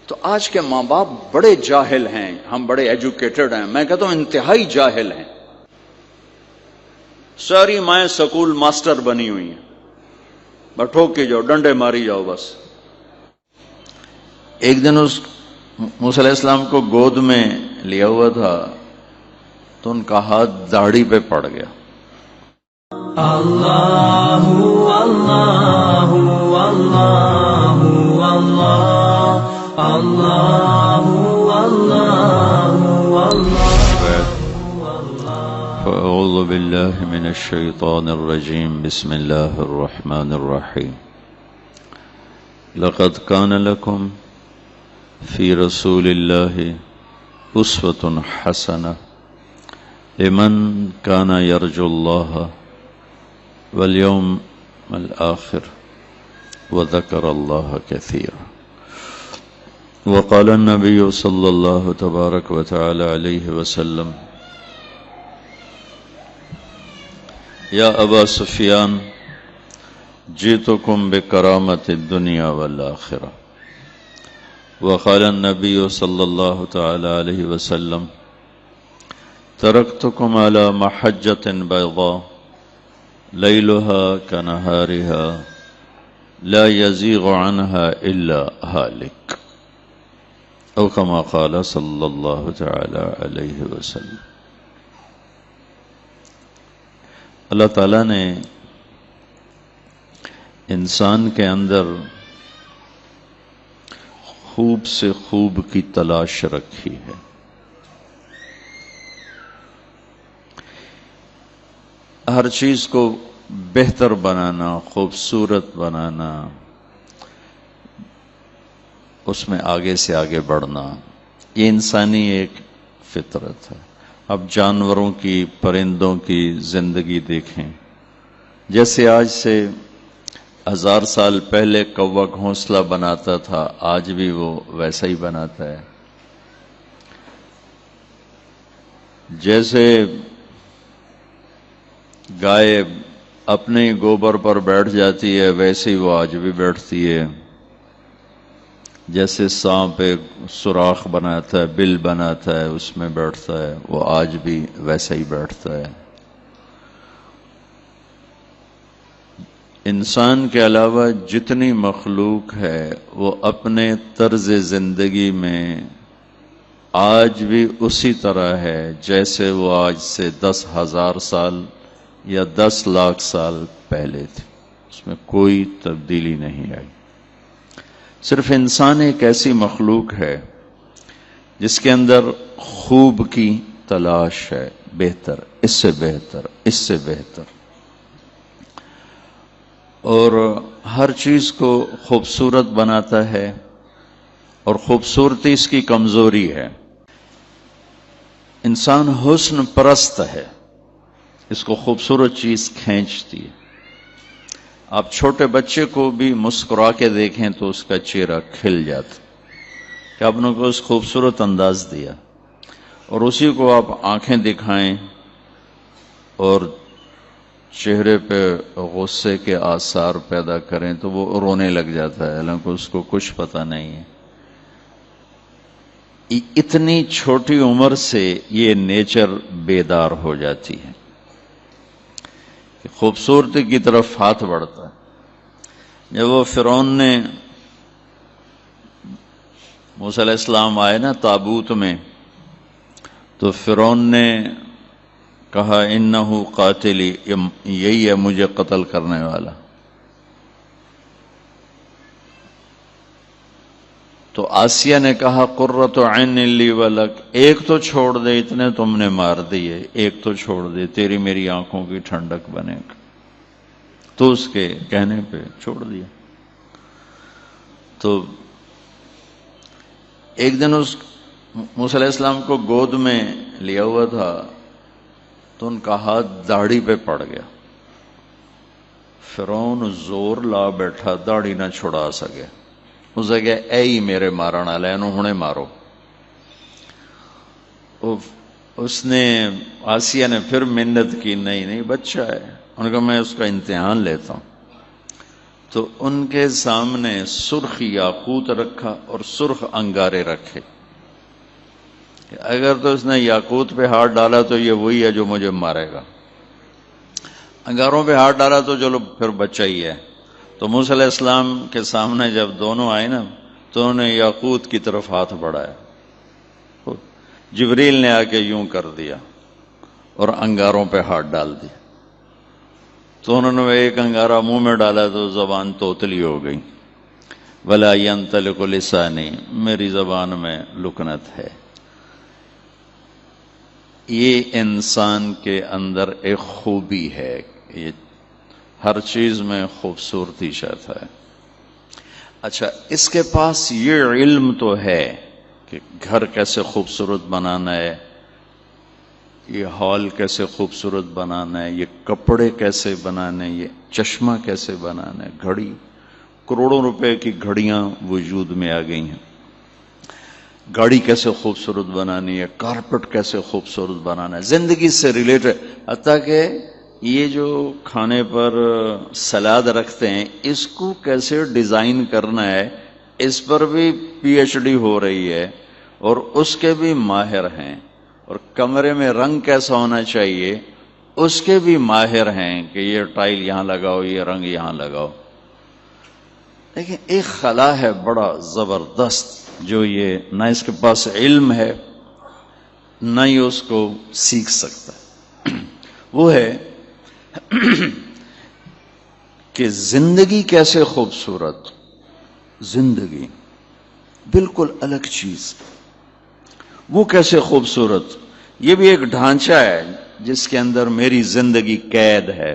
تو آج کے ماں باپ بڑے جاہل ہیں، ہم بڑے ایجوکیٹڈ ہیں، میں کہتا ہوں انتہائی جاہل ہیں. ساری مائیں سکول ماسٹر بنی ہوئی ہیں، بٹھو کے جاؤ، ڈنڈے ماری جاؤ بس. ایک دن اس موسیٰ علیہ السلام کو گود میں لیا ہوا تھا تو ان کا ہاتھ داڑھی پہ پڑ گیا. اللہ اللہ اللہ اللہ اللہ اللہ. فأعوذ باللہ من الشیطان الرجیم. بسم اللہ الرحمن الرحیم. لقد کان لکم فی رسول اللہ اسوۃ حسنہ لمن کان یرجو اللہ والیوم الآخر وذکر اللہ کثیرا. وقال النبی صلی اللہ تبارک وتعالی علیہ وسلم یا ابا سفیان جئتکم بکرامت الدنیا والآخرہ. وقال النبی صلی اللہ تعالی علیہ وسلم ترکتکم علی محجۃ بیضاء لیلها کنہارها لا یزیغ عنها الا ہالک، او کما قال صلی اللہ تعالی علیہ وسلم. اللہ تعالیٰ نے انسان کے اندر خوب سے خوب کی تلاش رکھی ہے. ہر چیز کو بہتر بنانا، خوبصورت بنانا، اس میں آگے سے آگے بڑھنا، یہ انسانی ایک فطرت ہے. اب جانوروں کی، پرندوں کی زندگی دیکھیں. جیسے آج سے 1000 سال پہلے کوا گھونسلہ بناتا تھا، آج بھی وہ ویسا ہی بناتا ہے. جیسے گائے اپنے گوبر پر بیٹھ جاتی ہے، ویسے ہی وہ آج بھی بیٹھتی ہے. جیسے سانپ ایک سوراخ بناتا ہے، بل بناتا ہے، اس میں بیٹھتا ہے، وہ آج بھی ویسا ہی بیٹھتا ہے. انسان کے علاوہ جتنی مخلوق ہے وہ اپنے طرز زندگی میں آج بھی اسی طرح ہے جیسے وہ آج سے 10,000 سال یا 10 لاکھ سال پہلے تھے. اس میں کوئی تبدیلی نہیں آئی. صرف انسان ایک ایسی مخلوق ہے جس کے اندر خوب کی تلاش ہے، بہتر، اس سے بہتر، اس سے بہتر، اور ہر چیز کو خوبصورت بناتا ہے. اور خوبصورتی اس کی کمزوری ہے. انسان حسن پرست ہے، اس کو خوبصورت چیز کھینچتی ہے. آپ چھوٹے بچے کو بھی مسکرا کے دیکھیں تو اس کا چہرہ کھل جاتا کہ آپ نے کو اس خوبصورت انداز دیا. اور اسی کو آپ آنکھیں دکھائیں اور چہرے پہ غصے کے آثار پیدا کریں تو وہ رونے لگ جاتا ہے، حالانکہ اس کو کچھ پتہ نہیں ہے. اتنی چھوٹی عمر سے یہ نیچر بیدار ہو جاتی ہے کہ خوبصورتی کی طرف ہاتھ بڑھتا ہے. جب وہ فرعون نے موسیٰ علیہ السلام آئے نا تابوت میں، تو فرعون نے کہا انہو قاتلی، یہی ہے مجھے قتل کرنے والا. تو آسیہ نے کہا قرۃ عین لی ولک، ایک تو چھوڑ دے، اتنے تم نے مار دیے، ایک تو چھوڑ دے، تیری میری آنکھوں کی ٹھنڈک بنے گا. تو اس کے کہنے پہ چھوڑ دیا. تو ایک دن اس موسیٰ علیہ السلام کو گود میں لیا ہوا تھا تو ان کا ہاتھ داڑھی پہ پڑ گیا. فرعون زور لا بیٹھا، داڑھی نہ چھڑا سکے. اسے کہا اے ہی میرے مارن والے، انہوں ہنے مارو. اس نے آسیہ نے پھر منت کی، نہیں بچہ ہے. انہوں نے کہا میں اس کا امتحان لیتا ہوں. تو ان کے سامنے سرخ یاقوت رکھا اور سرخ انگارے رکھے. اگر تو اس نے یاقوت پہ ہاتھ ڈالا تو یہ وہی ہے جو مجھے مارے گا، انگاروں پہ ہاتھ ڈالا تو چلو پھر بچہ ہی ہے. تو موسیٰ علیہ السلام کے سامنے جب دونوں آئے نا تو انہوں نے یاقوت کی طرف ہاتھ بڑھایا، جبریل نے آ کے یوں کر دیا اور انگاروں پہ ہاتھ ڈال دیا. تو انہوں نے ایک انگارہ منہ میں ڈالا تو زبان توتلی ہو گئی. وَلَا يَنْطَلِقُ لِسَانِي، میری زبان میں لکنت ہے. یہ انسان کے اندر ایک خوبی ہے، یہ ہر چیز میں خوبصورتی چاہتا ہے. اچھا، اس کے پاس یہ علم تو ہے کہ گھر کیسے خوبصورت بنانا ہے، یہ ہال کیسے خوبصورت بنانا ہے، یہ کپڑے کیسے بنانے، یہ چشمہ کیسے بنانا ہے، گھڑی، کروڑوں روپے کی گھڑیاں وجود میں آ گئی ہیں، گاڑی کیسے خوبصورت بنانی ہے، کارپٹ کیسے خوبصورت بنانا ہے، زندگی سے ریلیٹڈ. حتیٰ کہ یہ جو کھانے پر سلاد رکھتے ہیں اس کو کیسے ڈیزائن کرنا ہے، اس پر بھی پی ایچ ڈی ہو رہی ہے اور اس کے بھی ماہر ہیں. اور کمرے میں رنگ کیسا ہونا چاہیے اس کے بھی ماہر ہیں کہ یہ ٹائل یہاں لگاؤ، یہ رنگ یہاں لگاؤ. لیکن ایک خلا ہے بڑا زبردست جو یہ نہ اس کے پاس علم ہے نہ ہی اس کو سیکھ سکتا ہے. وہ ہے کہ زندگی کیسے خوبصورت، زندگی بالکل الگ چیز، وہ کیسے خوبصورت. یہ بھی ایک ڈھانچہ ہے جس کے اندر میری زندگی قید ہے.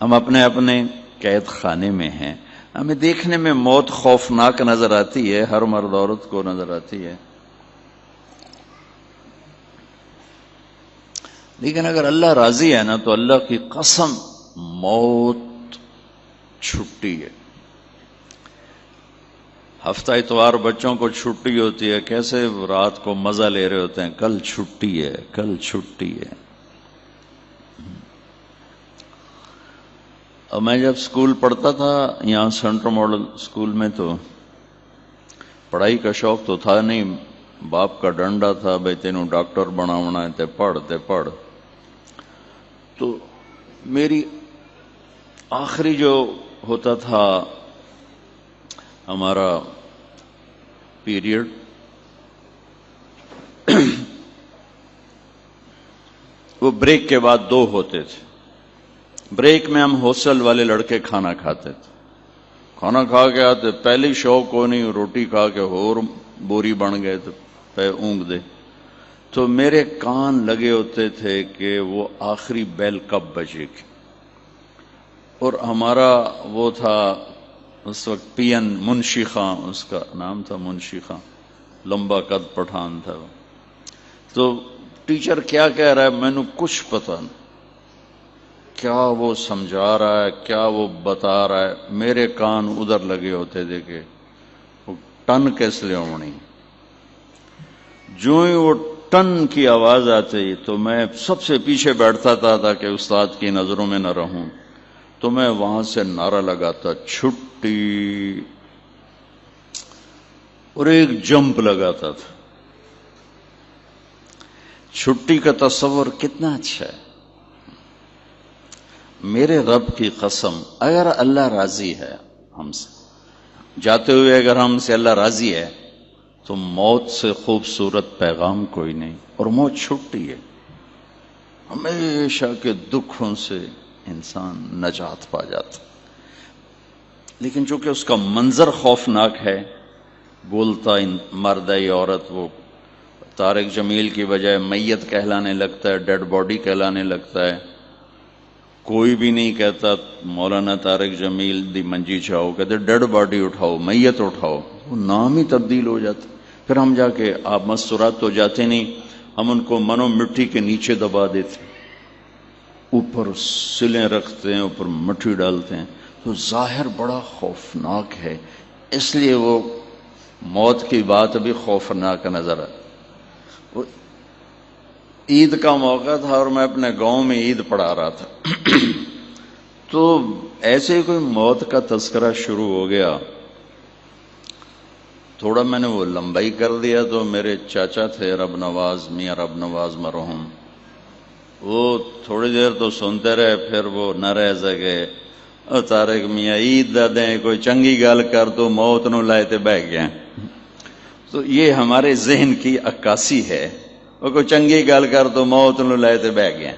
ہم اپنے اپنے قید خانے میں ہیں. ہمیں دیکھنے میں موت خوفناک نظر آتی ہے، ہر مرد عورت کو نظر آتی ہے، لیکن اگر اللہ راضی ہے نا تو اللہ کی قسم موت چھٹی ہے. ہفتہ اتوار بچوں کو چھٹی ہوتی ہے، کیسے رات کو مزہ لے رہے ہوتے ہیں، کل چھٹی ہے، کل چھٹی ہے. اور میں جب اسکول پڑھتا تھا یہاں سینٹرل ماڈل اسکول میں تو پڑھائی کا شوق تو تھا نہیں، باپ کا ڈنڈا تھا، بھائی تینوں ڈاکٹر بناونا ہے تے پڑھ. تو میری آخری جو ہوتا تھا ہمارا پیریڈ وہ بریک کے بعد 2 ہوتے تھے. بریک میں ہم ہاسٹل والے لڑکے کھانا کھاتے تھے، کھانا کھا کے آتے، پہلی شوق کو نہیں، روٹی کھا کے اور بوری بن گئے تو پہ اونگ دے. تو میرے کان لگے ہوتے تھے کہ وہ آخری بیل کب بجے گی. اور ہمارا وہ تھا اس وقت پی این منشی خان، اس کا نام تھا منشی خان، لمبا قد پٹھان تھا. تو ٹیچر کیا کہہ رہا ہے میں نے کچھ پتہ نہیں، کیا وہ سمجھا رہا ہے، کیا وہ بتا رہا ہے. میرے کان ادھر لگے ہوتے تھے کہ وہ ٹن کیس لے ہونی. جو ہی وہ ٹن کی آواز آتی تو میں سب سے پیچھے بیٹھتا تھا تاکہ استاد کی نظروں میں نہ رہوں. تو میں وہاں سے نعرہ لگاتا چھٹی، اور ایک جمپ لگاتا تھا. چھٹی کا تصور کتنا اچھا ہے. میرے رب کی قسم اگر اللہ راضی ہے ہم سے، جاتے ہوئے اگر ہم سے اللہ راضی ہے تو موت سے خوبصورت پیغام کوئی نہیں. اور موت چھٹی ہے، ہمیشہ کے دکھوں سے انسان نجات پا جاتا. لیکن چونکہ اس کا منظر خوفناک ہے، بولتا مرد ہے یا عورت، وہ طارق جمیل کی بجائے میت کہلانے لگتا ہے، ڈیڈ باڈی کہلانے لگتا ہے. کوئی بھی نہیں کہتا مولانا طارق جمیل دی منجی چاہو، کہتے ڈیڈ باڈی اٹھاؤ، میت اٹھاؤ. وہ نام ہی تبدیل ہو جاتا. پھر ہم جا کے آپ مستورات تو جاتے نہیں، ہم ان کو منو مٹی کے نیچے دبا دیتے، اوپر سلیں رکھتے ہیں، اوپر مٹی ڈالتے ہیں. تو ظاہر بڑا خوفناک ہے، اس لیے وہ موت کی بات بھی خوفناک نظر آتی. عید کا موقع تھا اور میں اپنے گاؤں میں عید پڑھا رہا تھا. تو ایسے کوئی موت کا تذکرہ شروع ہو گیا، تھوڑا میں نے وہ لمبائی کر دیا، تو میرے چاچا تھے رب نواز، میاں رب نواز مرحوم، وہ تھوڑی دیر تو سنتے رہے، پھر وہ نہ رہ سکے، طارق میاں عید دا دیں کوئی چنگی گل کر تو موت نو لائے تے بہ گیا۔ تو یہ ہمارے ذہن کی عکاسی ہے، وہ کوئی چنگی گل کر تو موت نو لائے تے بہ گیا،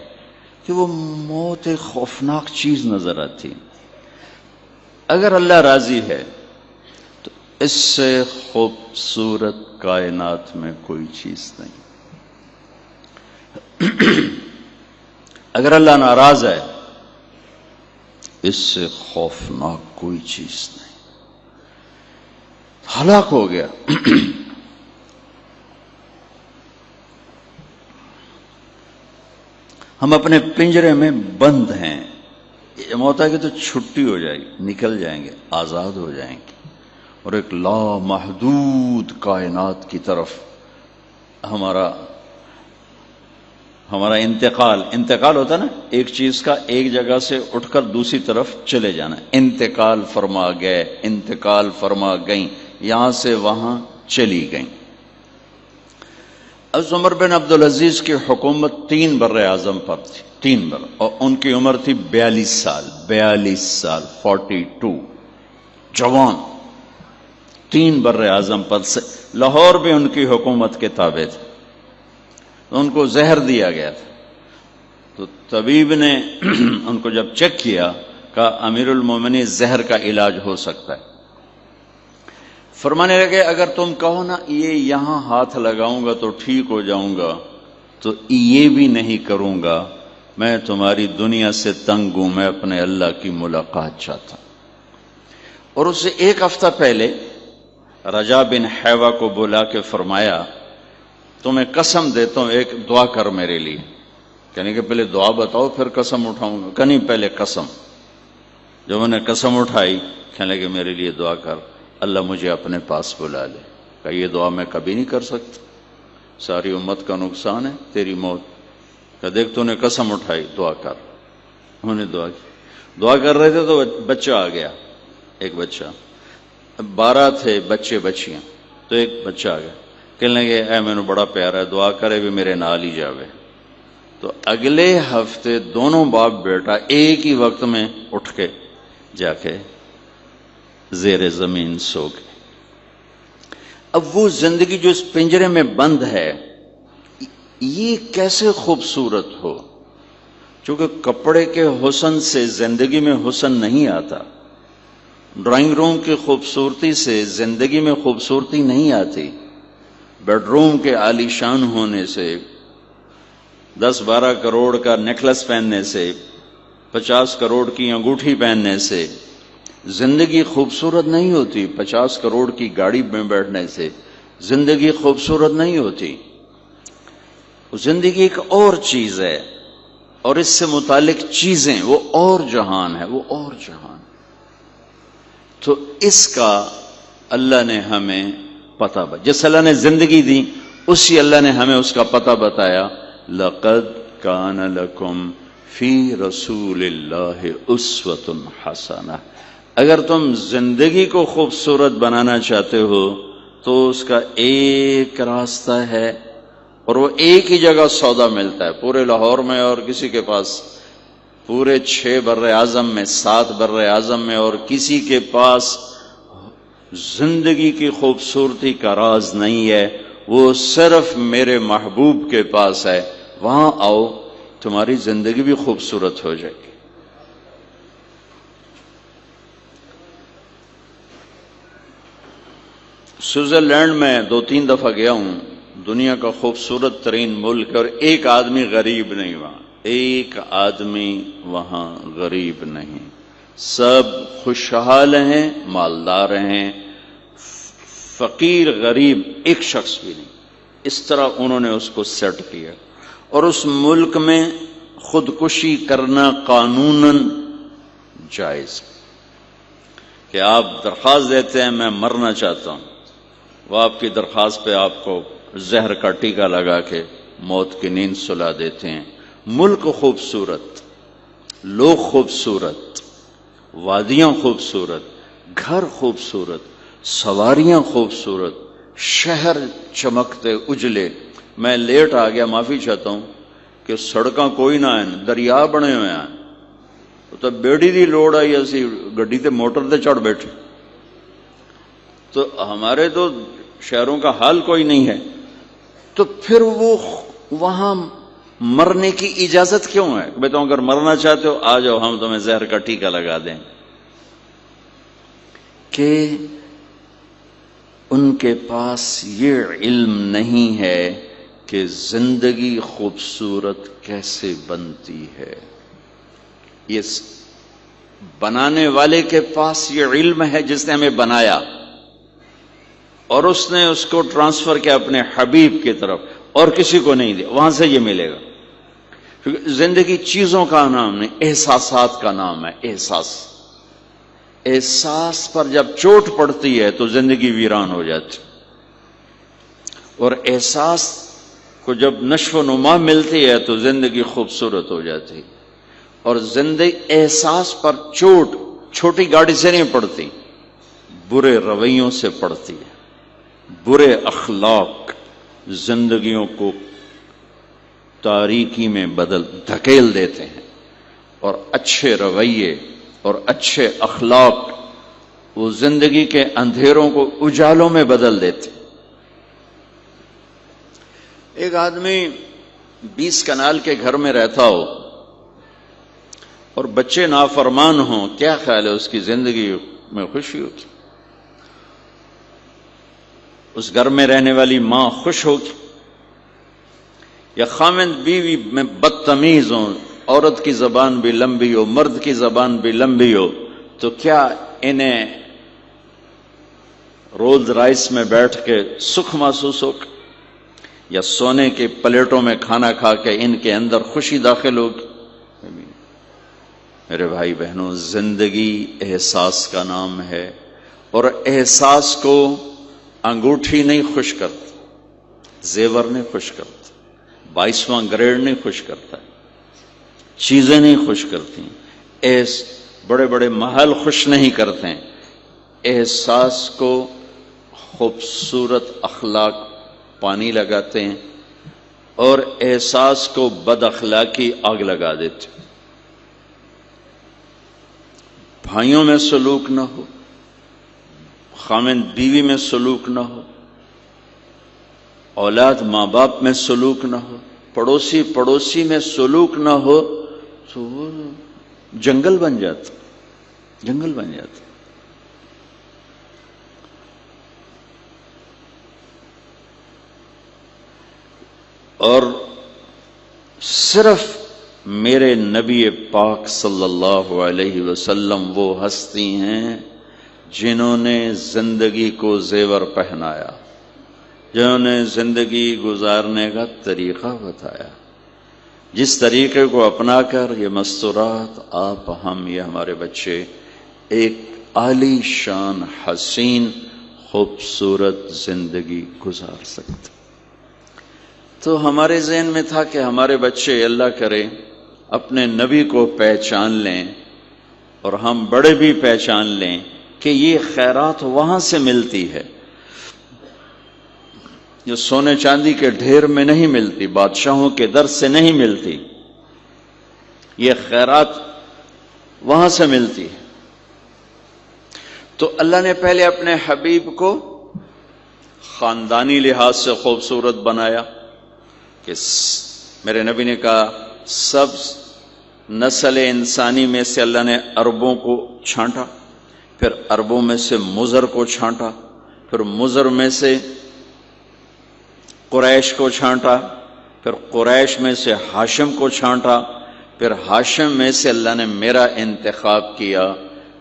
کہ وہ موت ایک خوفناک چیز نظر آتی۔ اگر اللہ راضی ہے تو اس سے خوبصورت کائنات میں کوئی چیز نہیں، اگر اللہ ناراض ہے اس سے خوفناک کوئی چیز نہیں، ہلاک ہو گیا۔ ہم اپنے پنجرے میں بند ہیں، یہ موت ہے کہ تو چھٹی ہو جائے گی، نکل جائیں گے، آزاد ہو جائیں گے، اور ایک لامحدود کائنات کی طرف ہمارا انتقال ہوتا ہے نا، ایک چیز کا ایک جگہ سے اٹھ کر دوسری طرف چلے جانا، انتقال فرما گئے، انتقال فرما گئیں، یہاں سے وہاں چلی گئیں۔ حضرت عمر بن عبدالعزیز کی حکومت 3 بر اعظم پر تھی، 3 بر، اور ان کی عمر تھی 42 سال 42، جوان، 3 بر اعظم پر سے، لاہور بھی ان کی حکومت کے تابع تھے، ان کو زہر دیا گیا تھا، تو طبیب نے ان کو جب چیک کیا کہا امیر المومنین زہر کا علاج ہو سکتا ہے، فرمانے لگے اگر تم کہو نا یہ یہاں ہاتھ لگاؤں گا تو ٹھیک ہو جاؤں گا تو یہ بھی نہیں کروں گا، میں تمہاری دنیا سے تنگ ہوں، میں اپنے اللہ کی ملاقات چاہتا ہوں۔ اور اس سے 1 ہفتہ پہلے رجا بن حیوہ کو بلا کے فرمایا تمہیں قسم دیتا ہوں ایک دعا کر میرے لیے، کہنے کہ پہلے دعا بتاؤ پھر قسم اٹھاؤں گا، کہ نہیں پہلے قسم۔ جب انہیں قسم اٹھائی کہنے لگے میرے لیے دعا کر، اللہ مجھے اپنے پاس بلا لے۔ کہ یہ دعا میں کبھی نہیں کر سکتا، ساری امت کا نقصان ہے تیری موت۔ کہ دیکھ تو نے قسم اٹھائی، دعا کر۔ انہوں نے دعا کی، دعا کر رہے تھے تو بچہ آ گیا، ایک بچہ، 12 تھے بچے بچیاں، تو ایک بچہ آ گیا، کہنے لگے اے میں نے بڑا پیارا ہے، دعا کرے بھی میرے نال ہی جاوے۔ تو اگلے ہفتے دونوں باپ بیٹا ایک ہی وقت میں اٹھ کے جا کے زیر زمین سو گئے۔ اب وہ زندگی جو اس پنجرے میں بند ہے یہ کیسے خوبصورت ہو؟ چونکہ کپڑے کے حسن سے زندگی میں حسن نہیں آتا، ڈرائنگ روم کی خوبصورتی سے زندگی میں خوبصورتی نہیں آتی، بیڈ روم کے عالی شان ہونے سے، 10-12 کروڑ کا نیکلس پہننے سے، 50 کروڑ کی انگوٹھی پہننے سے زندگی خوبصورت نہیں ہوتی، 50 کروڑ کی گاڑی میں بیٹھنے سے زندگی خوبصورت نہیں ہوتی۔ زندگی ایک اور چیز ہے، اور اس سے متعلق چیزیں وہ اور جہان ہے، وہ اور جہان۔ تو اس کا اللہ نے ہمیں پتہ جس اللہ نے زندگی دی اسی اللہ نے ہمیں اس کا پتہ بتایا، لَقَدْ كَانَ لَكُمْ فِي رَسُولِ اللَّهِ أُسْوَةٌ حَسَنَةٌ۔ اگر تم زندگی کو خوبصورت بنانا چاہتے ہو تو اس کا ایک راستہ ہے، اور وہ ایک ہی جگہ سودا ملتا ہے پورے لاہور میں، اور کسی کے پاس پورے 6 بر اعظم میں، 7 بر اعظم میں، اور کسی کے پاس زندگی کی خوبصورتی کا راز نہیں ہے، وہ صرف میرے محبوب کے پاس ہے۔ وہاں آؤ تمہاری زندگی بھی خوبصورت ہو جائے گی۔ سوئٹزرلینڈ میں 2-3 دفعہ گیا ہوں، دنیا کا خوبصورت ترین ملک، اور ایک آدمی غریب نہیں وہاں، ایک آدمی وہاں غریب نہیں، سب خوشحال ہیں، مالدار ہیں، فقیر غریب ایک شخص بھی نہیں۔ اس طرح انہوں نے اس کو سیٹ کیا، اور اس ملک میں خودکشی کرنا قانوناً جائز، کہ آپ درخواست دیتے ہیں میں مرنا چاہتا ہوں، وہ آپ کی درخواست پہ آپ کو زہر کا ٹیکہ لگا کے موت کی نیند سلا دیتے ہیں۔ ملک خوبصورت، لوگ خوبصورت، وادیاں خوبصورت، گھر خوبصورت، سواریاں خوبصورت، شہر چمکتے اجلے. میں لیٹ آ گیا، معافی چاہتا ہوں کہ سڑکاں کوئی نہ ہیں، دریا بنے ہوئے ہیں. تو بیڑی دی لوڑ آئی، اسی گڈی تے موٹر تے چڑھ بیٹھے. تو ہمارے تو شہروں کا حال کوئی نہیں ہے. تو پھر وہ وہاں مرنے کی اجازت کیوں ہے؟ میں تو اگر مرنا چاہتے ہو آ جاؤ، ہم تمہیں زہر کا ٹیکہ لگا دیں. کہ ان کے پاس یہ علم نہیں ہے کہ زندگی خوبصورت کیسے بنتی ہے. یہ بنانے والے کے پاس یہ علم ہے جس نے ہمیں بنایا، اور اس نے اس کو ٹرانسفر کیا اپنے حبیب کی طرف، اور کسی کو نہیں دیا. وہاں سے یہ ملے گا. کیونکہ زندگی چیزوں کا نام نہیں، احساسات کا نام ہے. احساس پر جب چوٹ پڑتی ہے تو زندگی ویران ہو جاتی، اور احساس کو جب نشو و نما ملتی ہے تو زندگی خوبصورت ہو جاتی. اور زندگی احساس پر چوٹ چھوٹی گاڑی سے نہیں پڑتی، برے رویوں سے پڑتی ہے. برے اخلاق زندگیوں کو تاریکی میں دھکیل دیتے ہیں، اور اچھے رویے اور اچھے اخلاق وہ زندگی کے اندھیروں کو اجالوں میں بدل دیتے. ایک آدمی 20 کنال کے گھر میں رہتا ہو اور بچے نافرمان ہوں، کیا خیال ہے اس کی زندگی میں خوشی ہوتی؟ اس گھر میں رہنے والی ماں خوش ہوگی؟ یا خامند بیوی میں بدتمیز ہوں، عورت کی زبان بھی لمبی ہو، مرد کی زبان بھی لمبی ہو، تو کیا انہیں رولز رائس میں بیٹھ کے سکھ محسوس ہوگا؟ یا سونے کے پلیٹوں میں کھانا کھا کے ان کے اندر خوشی داخل ہوگی؟ میرے بھائی بہنوں، زندگی احساس کا نام ہے، اور احساس کو انگوٹھی نہیں خوش کرتی، زیور نہیں خوش کرتا، 22واں گریڈ نہیں خوش کرتا، چیزیں نہیں خوش کرتی، بڑے بڑے محل خوش نہیں کرتے. احساس کو خوبصورت اخلاق پانی لگاتے ہیں، اور احساس کو بد اخلاقی آگ لگا دیتے. بھائیوں میں سلوک نہ ہو، خامند بیوی میں سلوک نہ ہو، اولاد ماں باپ میں سلوک نہ ہو، پڑوسی میں سلوک نہ ہو، تو وہ جنگل بن جاتا. اور صرف میرے نبی پاک صلی اللہ علیہ وسلم وہ ہستی ہیں جنہوں نے زندگی کو زیور پہنایا، جنہوں نے زندگی گزارنے کا طریقہ بتایا، جس طریقے کو اپنا کر یہ مستورات، آپ، ہم، یہ ہمارے بچے ایک عالی شان حسین خوبصورت زندگی گزار سکتے. تو ہمارے ذہن میں تھا کہ ہمارے بچے اللہ کرے اپنے نبی کو پہچان لیں، اور ہم بڑے بھی پہچان لیں کہ یہ خیرات وہاں سے ملتی ہے، جو سونے چاندی کے ڈھیر میں نہیں ملتی، بادشاہوں کے در سے نہیں ملتی. یہ خیرات وہاں سے ملتی ہے. تو اللہ نے پہلے اپنے حبیب کو خاندانی لحاظ سے خوبصورت بنایا کہ میرے نبی نے کہا سب نسل انسانی میں سے اللہ نے عربوں کو چھانٹا، پھر عربوں میں سے مضر کو چھانٹا، پھر مضر میں سے قریش کو چھانٹا، پھر قریش میں سے ہاشم کو چھانٹا، پھر ہاشم میں سے اللہ نے میرا انتخاب کیا.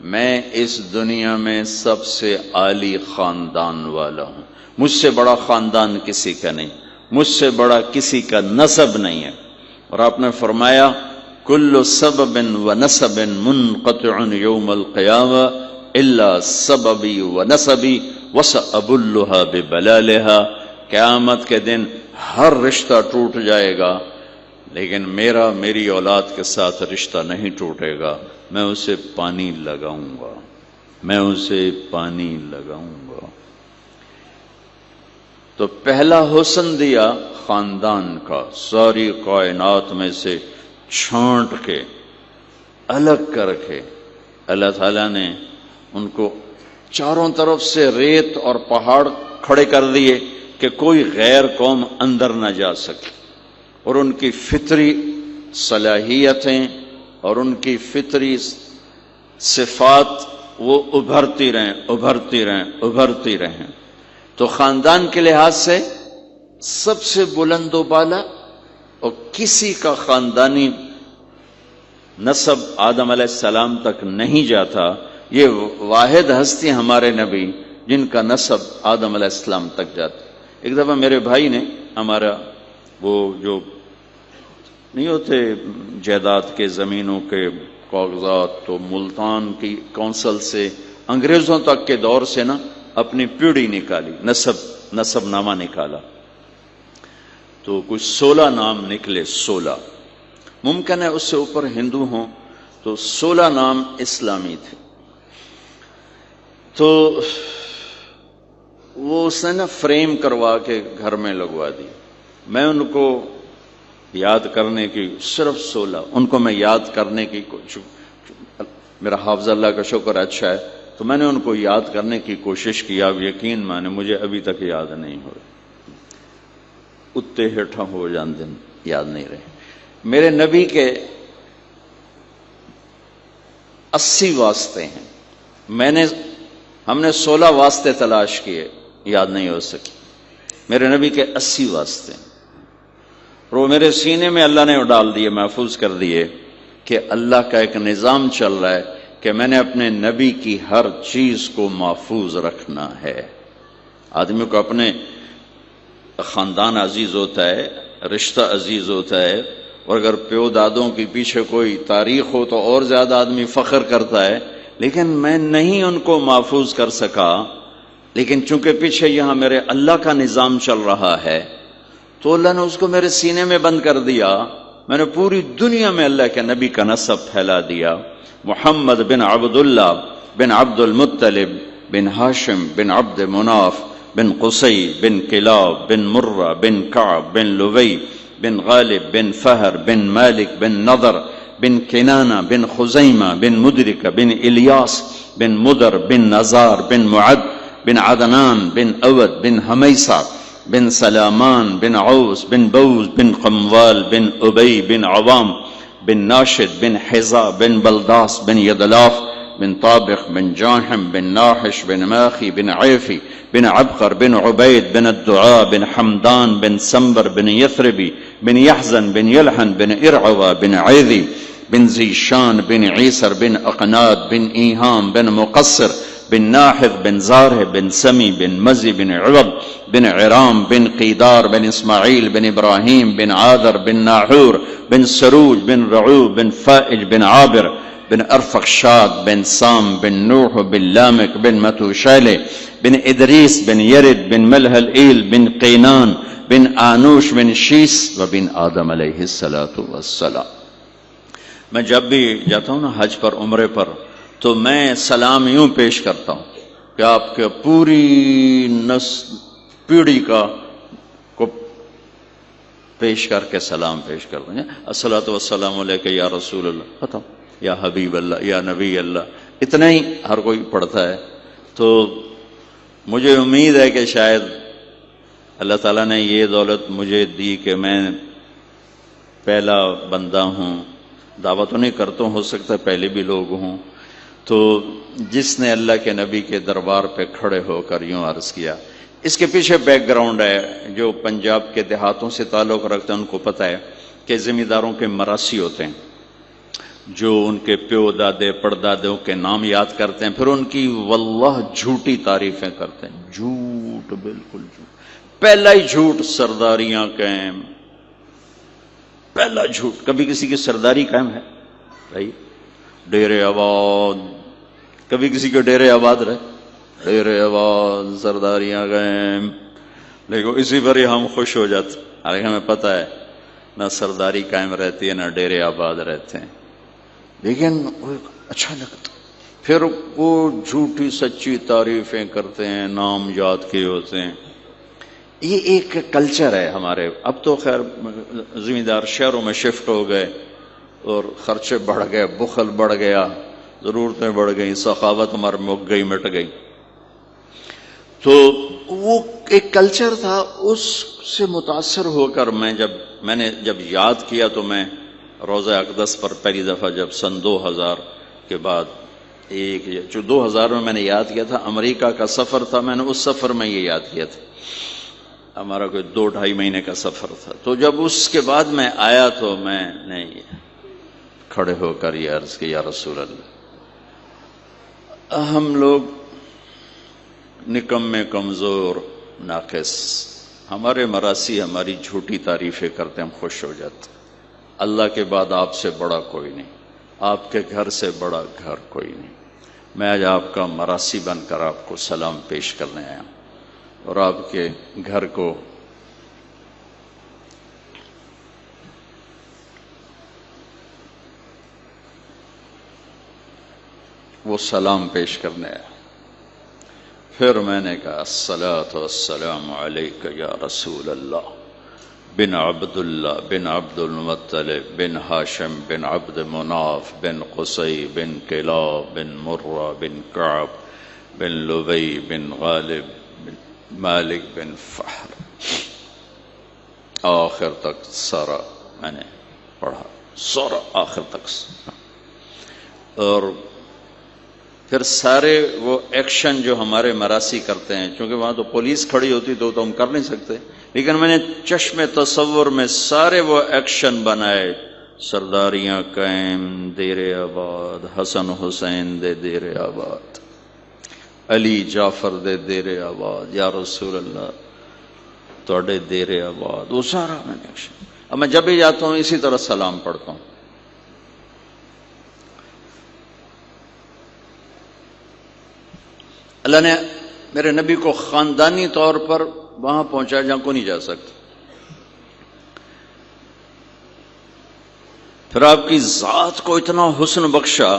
میں اس دنیا میں سب سے عالی خاندان والا ہوں، مجھ سے بڑا خاندان کسی کا نہیں، مجھ سے بڑا کسی کا نسب نہیں ہے. اور آپ نے فرمایا کل سبب و نسب منقطع یوم القیامہ الا سببی و نسبی وسأبلها ببلالها. قیامت کے دن ہر رشتہ ٹوٹ جائے گا لیکن میری اولاد کے ساتھ رشتہ نہیں ٹوٹے گا، میں اسے پانی لگاؤں گا، میں اسے پانی لگاؤں گا۔ تو پہلا حسن دیا خاندان کا، ساری کائنات میں سے چھانٹ کے الگ کر کے اللہ تعالیٰ نے ان کو چاروں طرف سے ریت اور پہاڑ کھڑے کر دیے کہ کوئی غیر قوم اندر نہ جا سکے، اور ان کی فطری صلاحیتیں اور ان کی فطری صفات وہ ابھرتی رہیں۔ تو خاندان کے لحاظ سے سب سے بلند و بالا، اور کسی کا خاندانی نسب آدم علیہ السلام تک نہیں جاتا، یہ واحد ہستی ہمارے نبی جن کا نسب آدم علیہ السلام تک جاتا۔ ایک دفعہ میرے بھائی نے ہمارا وہ جو نہیں ہوتے جائیداد کے زمینوں کے کاغذات، تو ملتان کی کونسل سے انگریزوں تک کے دور سے نا اپنی پیڑھی نکالی، نسب نامہ نکالا، تو کچھ 16 نام نکلے، 16۔ ممکن ہے اس سے اوپر ہندو ہوں، تو 16 نام اسلامی تھے۔ تو وہ اس نے نا فریم کروا کے گھر میں لگوا دی۔ میں ان کو یاد کرنے کی صرف 16 ان کو میں یاد کرنے کی میرا حافظ اللہ کا شکر اچھا ہے، تو میں نے ان کو یاد کرنے کی کوشش کی۔ اب یقین مانے مجھے ابھی تک یاد نہیں ہو رہا، اتے ہیٹھا ہو جان دن یاد نہیں رہے۔ میرے نبی کے 80 واسطے ہیں، ہم نے 16 واسطے تلاش کیے، یاد نہیں ہو سکی۔ میرے نبی کے 80 واسطے، اور وہ میرے سینے میں اللہ نے ڈال دیے، محفوظ کر دیے کہ اللہ کا ایک نظام چل رہا ہے کہ میں نے اپنے نبی کی ہر چیز کو محفوظ رکھنا ہے۔ آدمی کو اپنے خاندان عزیز ہوتا ہے، رشتہ عزیز ہوتا ہے، اور اگر پیو دادوں کے پیچھے کوئی تاریخ ہو تو اور زیادہ آدمی فخر کرتا ہے، لیکن میں نہیں ان کو محفوظ کر سکا۔ لیکن چونکہ پیچھے یہاں میرے اللہ کا نظام چل رہا ہے، تو اللہ نے اس کو میرے سینے میں بند کر دیا۔ میں نے پوری دنیا میں اللہ کے نبی کا نسب پھیلا دیا۔ محمد بن عبداللہ بن عبد المطلب بن ہاشم بن عبد مناف بن قصی بن کلاب بن مرہ بن کعب بن لوی بن غالب بن فہر بن مالک بن نضر بن کنانہ بن خزیمہ بن مدرکہ بن الیاس بن مدر بن نزار بن معد بن عدنان بن اود بن حمیسہ بن سلامان بن عوس بن بوز بن قموال بن ابی بن عوام بن ناشد بن حزا بن بلداس بن یدلاف بن طابق بن جاحم بن ناحش بن ماخی بن عیفی بن عبقر بن عبید بن الدعاء بن حمدان بن سنبر بن یثربی بن یحزن بن یلحن بن ارعوا بن عیذی بن زیشان بن عیسر بن اقناد بن ایہام بن مقصر بن ناحذ بن زارہ بن سمی بن مزی بن عوض بن عرام بن قیدار بن اسماعیل بن ابراہیم بن عادر بن ناحور بن سروج بن رعوب بن فائج بن عابر بن ارفخشاد بن سام بن نوح بن لامک بن متوشالہ بن ادریس بن یرد بن ملہل ایل بن قینان بن آنوش بن شیس و بن آدم علیہ السلام۔ میں جب بھی جاتا ہوں نا حج پر، عمرے پر، تو میں سلام یوں پیش کرتا ہوں کہ آپ کے پوری پیڑھی کو پیش کر کے سلام پیش کر دیں گے۔ الصلاۃ والسلام علیک یا رسول اللہ، ختم، یا حبیب اللہ، یا نبی اللہ، اتنا ہی ہر کوئی پڑھتا ہے۔ تو مجھے امید ہے کہ شاید اللہ تعالیٰ نے یہ دولت مجھے دی کہ میں پہلا بندہ ہوں، دعویٰ تو نہیں کرتا ہوں، ہو سکتا ہے پہلے بھی لوگ ہوں، تو جس نے اللہ کے نبی کے دربار پہ کھڑے ہو کر یوں عرض کیا۔ اس کے پیچھے بیک گراؤنڈ ہے، جو پنجاب کے دیہاتوں سے تعلق رکھتے ہیں ان کو پتہ ہے کہ زمینداروں کے مراسی ہوتے ہیں جو ان کے پیو دادے پڑدادوں کے نام یاد کرتے ہیں، پھر ان کی واللہ جھوٹی تعریفیں کرتے ہیں، جھوٹ، بالکل جھوٹ، پہلا ہی جھوٹ سرداریاں قائم، پہلا جھوٹ، کبھی کسی کی سرداری قائم ہے بھائی؟ ڈیرے آباد، کبھی کسی کے ڈیرے آباد رہے؟ ڈیرے آباد سرداریاں قائم، لیکن اسی پر ہی ہم خوش ہو جاتے، حالانکہ ہمیں پتہ ہے نہ سرداری قائم رہتی ہے نہ ڈیرے آباد رہتے ہیں، لیکن وہ اچھا لگتا. پھر وہ جھوٹی سچی تعریفیں کرتے ہیں، نام یاد کیے ہوتے ہیں. یہ ایک کلچر ہے ہمارے. اب تو خیر زمیندار شہروں میں شفٹ ہو گئے اور خرچے بڑھ گئے، بخل بڑھ گیا، ضرورتیں بڑھ گئیں، سخاوت ہمارے مک گئی، مٹ گئی. تو وہ ایک کلچر تھا، اس سے متاثر ہو کر میں نے جب یاد کیا تو میں روضہ اقدس پر پہلی دفعہ جب سن 2000 کے بعد جو 2000 میں نے یاد کیا تھا، امریکہ کا سفر تھا، میں نے اس سفر میں یہ یاد کیا تھا. ہمارا کوئی 2-2.5 مہینے کا سفر تھا. تو جب اس کے بعد میں آیا تو میں نے کھڑے ہو کر یہ عرض کی، یا رسول اللہ، ہم لوگ نکمے، کمزور، ناقص، ہمارے مراسی ہماری جھوٹی تعریفیں کرتے، ہم خوش ہو جاتے. اللہ کے بعد آپ سے بڑا کوئی نہیں، آپ کے گھر سے بڑا گھر کوئی نہیں. میں آج آپ کا مراسی بن کر آپ کو سلام پیش کرنے آیا ہوں اور آپ کے گھر کو وہ سلام پیش کرنے آیا. پھر میں نے کہا الصلاۃ والسلام علیک یا رسول اللہ بن عبد اللہ بن عبد المطلب بن ہاشم بن عبد مناف بن قصی بن کلاب بن مرہ بن کعب بن لبی بن غالب بن مالک بن فہر، آخر تک سارا میں نے پڑھا، سارا آخر تک. اور پھر سارے وہ ایکشن جو ہمارے مراسی کرتے ہیں، چونکہ وہاں تو پولیس کھڑی ہوتی تو ہم کر نہیں سکتے، لیکن میں نے چشم تصور میں سارے وہ ایکشن بنائے. سرداریاں قائم دیر آباد، حسن حسین دے دیر آباد، علی جعفر دے دیر آباد، یا رسول اللہ توڑے دیر آباد، وہ سارا میں نے ایکشن. اب میں جب بھی جاتا ہوں اسی طرح سلام پڑھتا ہوں. اللہ نے میرے نبی کو خاندانی طور پر وہاں پہنچا جہاں کو نہیں جا سکتا. پھر آپ کی ذات کو اتنا حسن بخشا.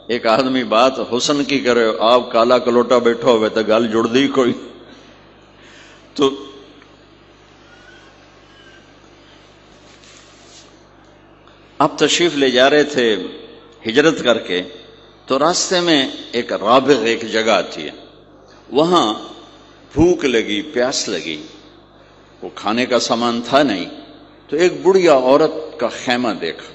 ایک آدمی بات حسن کی کرے، آپ کالا کلوٹا بیٹھا ہوئے تو گل جڑ دی کوئی. تو آپ تشریف لے جا رہے تھے ہجرت کر کے، تو راستے میں ایک رابغ ایک جگہ آتی ہے، وہاں بھوک لگی، پیاس لگی، وہ کھانے کا سامان تھا نہیں، تو ایک بڑھیا عورت کا خیمہ دیکھا.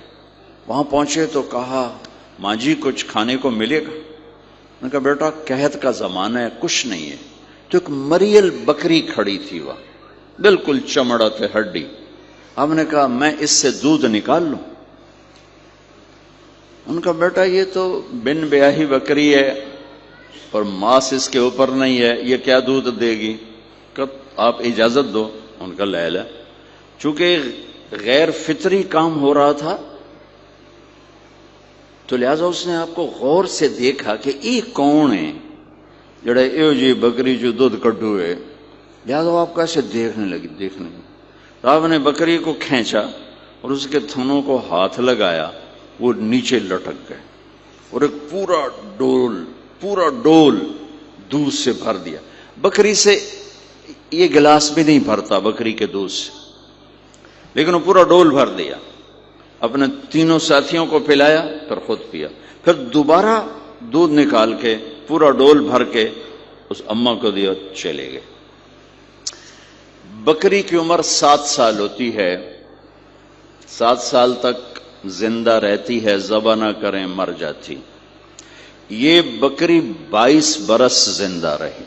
وہاں پہنچے تو کہا ماں جی کچھ کھانے کو ملے گا؟ میں نے کہا بیٹا قحط کا زمانہ ہے، کچھ نہیں ہے. تو ایک مریل بکری کھڑی تھی وہاں، بالکل چمڑا تھے ہڈی. ہم نے کہا میں اس سے دودھ نکال لوں؟ ان کا بیٹا یہ تو بن بیاہی بکری ہے اور ماس اس کے اوپر نہیں ہے، یہ کیا دودھ دے گی؟ کہ آپ اجازت دو. ان کا لے لے. چونکہ غیر فطری کام ہو رہا تھا تو لہذا اس نے آپ کو غور سے دیکھا کہ یہ کون ہے جڑا ایو جی بکری جو دودھ کڈو ہے. لہذا آپ کیسے دیکھنے لگی. تو آپ نے بکری کو کھینچا اور اس کے تھنوں کو ہاتھ لگایا، وہ نیچے لٹک گئے اور ایک پورا ڈول دودھ سے بھر دیا. بکری سے یہ گلاس بھی نہیں بھرتا بکری کے دودھ سے، لیکن وہ پورا ڈول بھر دیا. اپنے تینوں ساتھیوں کو پلایا، پھر خود پیا. پھر دوبارہ دودھ نکال کے پورا ڈول بھر کے اس اماں کو دیا، چلے گئے. بکری کی عمر 7 سال ہوتی ہے، 7 سال تک زندہ رہتی ہے، ذبح نہ کریں مر جاتی. یہ بکری 22 برس زندہ رہی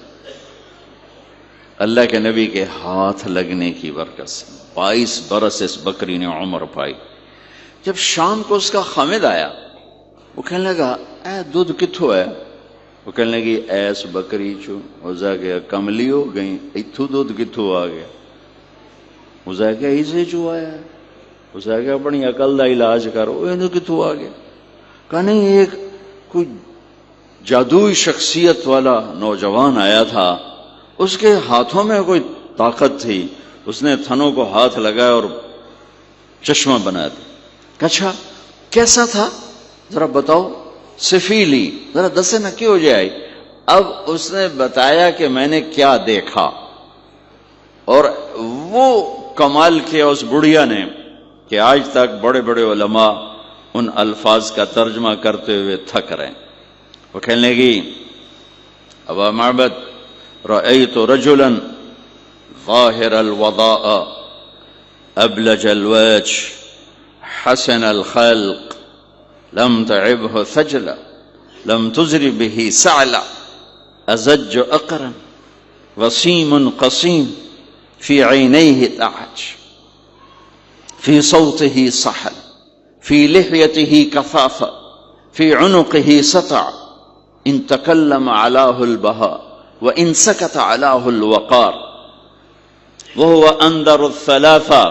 اللہ کے نبی کے ہاتھ لگنے کی برکت سے. 22 برس اس بکری نے عمر پائی. جب شام کو اس کا خامد آیا، وہ کہنے لگا اے دودھ کتھو ہے؟ وہ کہنے لگی ایس بکری چو وزا گیا کملی ہو گئی، اتھو دودھ کتھو آ گیا؟ وزا گیا اسے چو آیا ہے. وزا گیا اپنی عقل دا علاج کرو، یہ کتھو آ گیا؟ کہا نہیں، ایک کوئی جادوئی شخصیت والا نوجوان آیا تھا، اس کے ہاتھوں میں کوئی طاقت تھی، اس نے تھنوں کو ہاتھ لگایا اور چشمہ بنا دیا. اچھا کیسا تھا ذرا بتاؤ؟ سفیلی، ذرا دسے نہ کیوں جائے. اب اس نے بتایا کہ میں نے کیا دیکھا، اور وہ کمال کیا اس بڑھیا نے کہ آج تک بڑے بڑے علماء ان الفاظ کا ترجمہ کرتے ہوئے تھک رہے ہیں. وہ کہنے لگی ابا معبد رأيت رجلا ظاهر الوضاء أبلج الوجه حسن الخلق لم تعبه ثجلا لم تزر به سعلا أزج أقرا وسيم قصيم في عينيه تعج في صوته صحل في لحيته كثافة في عنقه سطع إن تكلم علاه البهاء وإن سكت علاه الوقار وهو أنذر الثلاثة.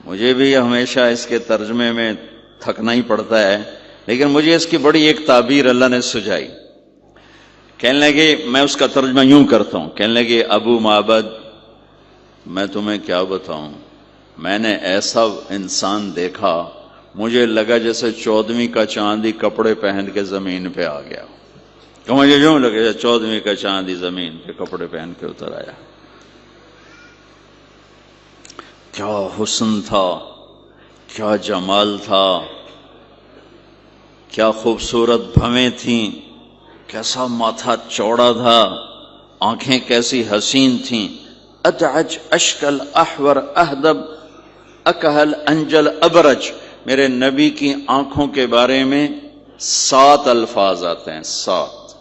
مجھے بھی ہمیشہ اس کے ترجمے میں تھکنا ہی پڑتا ہے، لیکن مجھے اس کی بڑی ایک تعبیر اللہ نے سجائی. کہنے لگے میں اس کا ترجمہ یوں کرتا ہوں، کہنے لگے ابو معبد میں تمہیں کیا بتاؤں، میں نے ایسا انسان دیکھا مجھے لگا جیسے 14ویں کا چاندی کپڑے پہن کے زمین پہ آ گیا. کہ مجھے یوں لگے جیسے 14ویں کا چاندی زمین پہ کپڑے پہن کے اتر آیا. کیا حسن تھا، کیا جمال تھا، کیا خوبصورت بھویں تھیں، کیسا ماتھا چوڑا تھا، آنکھیں کیسی حسین تھیں. ادعج اشکل احور اہدب اکہل انجل ابرج. میرے نبی کی آنکھوں کے بارے میں 7 الفاظ آتے ہیں، 7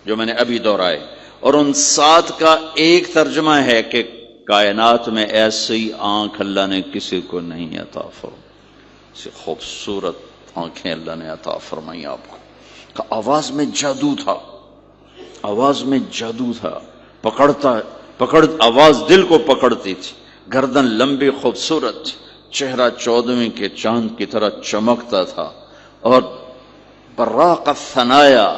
جو میں نے ابھی دہرائے، اور ان 7 کا ایک ترجمہ ہے کہ کائنات میں ایسی آنکھ اللہ نے کسی کو نہیں عطا فرمائی. ایسی خوبصورت آنکھیں اللہ نے عطا فرمائی آپ کو. آواز میں جادو تھا، آواز میں جادو تھا، آواز دل کو پکڑتی تھی. گردن لمبی خوبصورت تھی، چہرہ 14ویں کے چاند کی طرح چمکتا تھا، اور براق الثنایا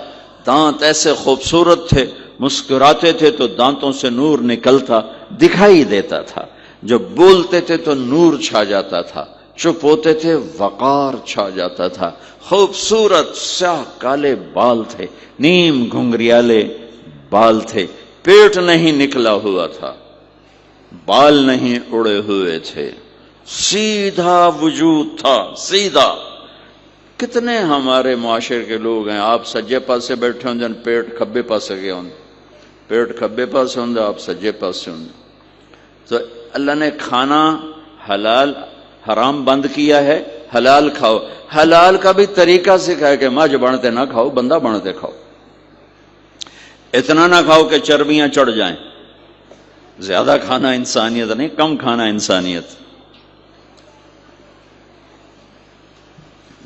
دانت ایسے خوبصورت تھے، مسکراتے تھے تو دانتوں سے نور نکلتا دکھائی دیتا تھا. جب بولتے تھے تو نور چھا جاتا تھا، چپ ہوتے تھے وقار چھا جاتا تھا. خوبصورت سیاہ کالے بال تھے، نیم گھنگریالے بال تھے، پیٹ نہیں نکلا ہوا تھا، بال نہیں اڑے ہوئے تھے، سیدھا وجود تھا، سیدھا. کتنے ہمارے معاشرے کے لوگ ہیں، آپ سجے پاسے بیٹھے ہوں جن پیٹ کھبے پاسے گئے ہوں، پیٹ کھبے پاسے ہوں آپ سجے پاسے ہوں. تو اللہ نے کھانا حلال حرام بند کیا ہے، حلال کھاؤ. حلال کا بھی طریقہ سکھایا کہ مجھ بنتے نہ کھاؤ، بندہ بنتے کھاؤ. اتنا نہ کھاؤ کہ چربیاں چڑھ جائیں. زیادہ کھانا انسانیت نہیں، کم کھانا انسانیت.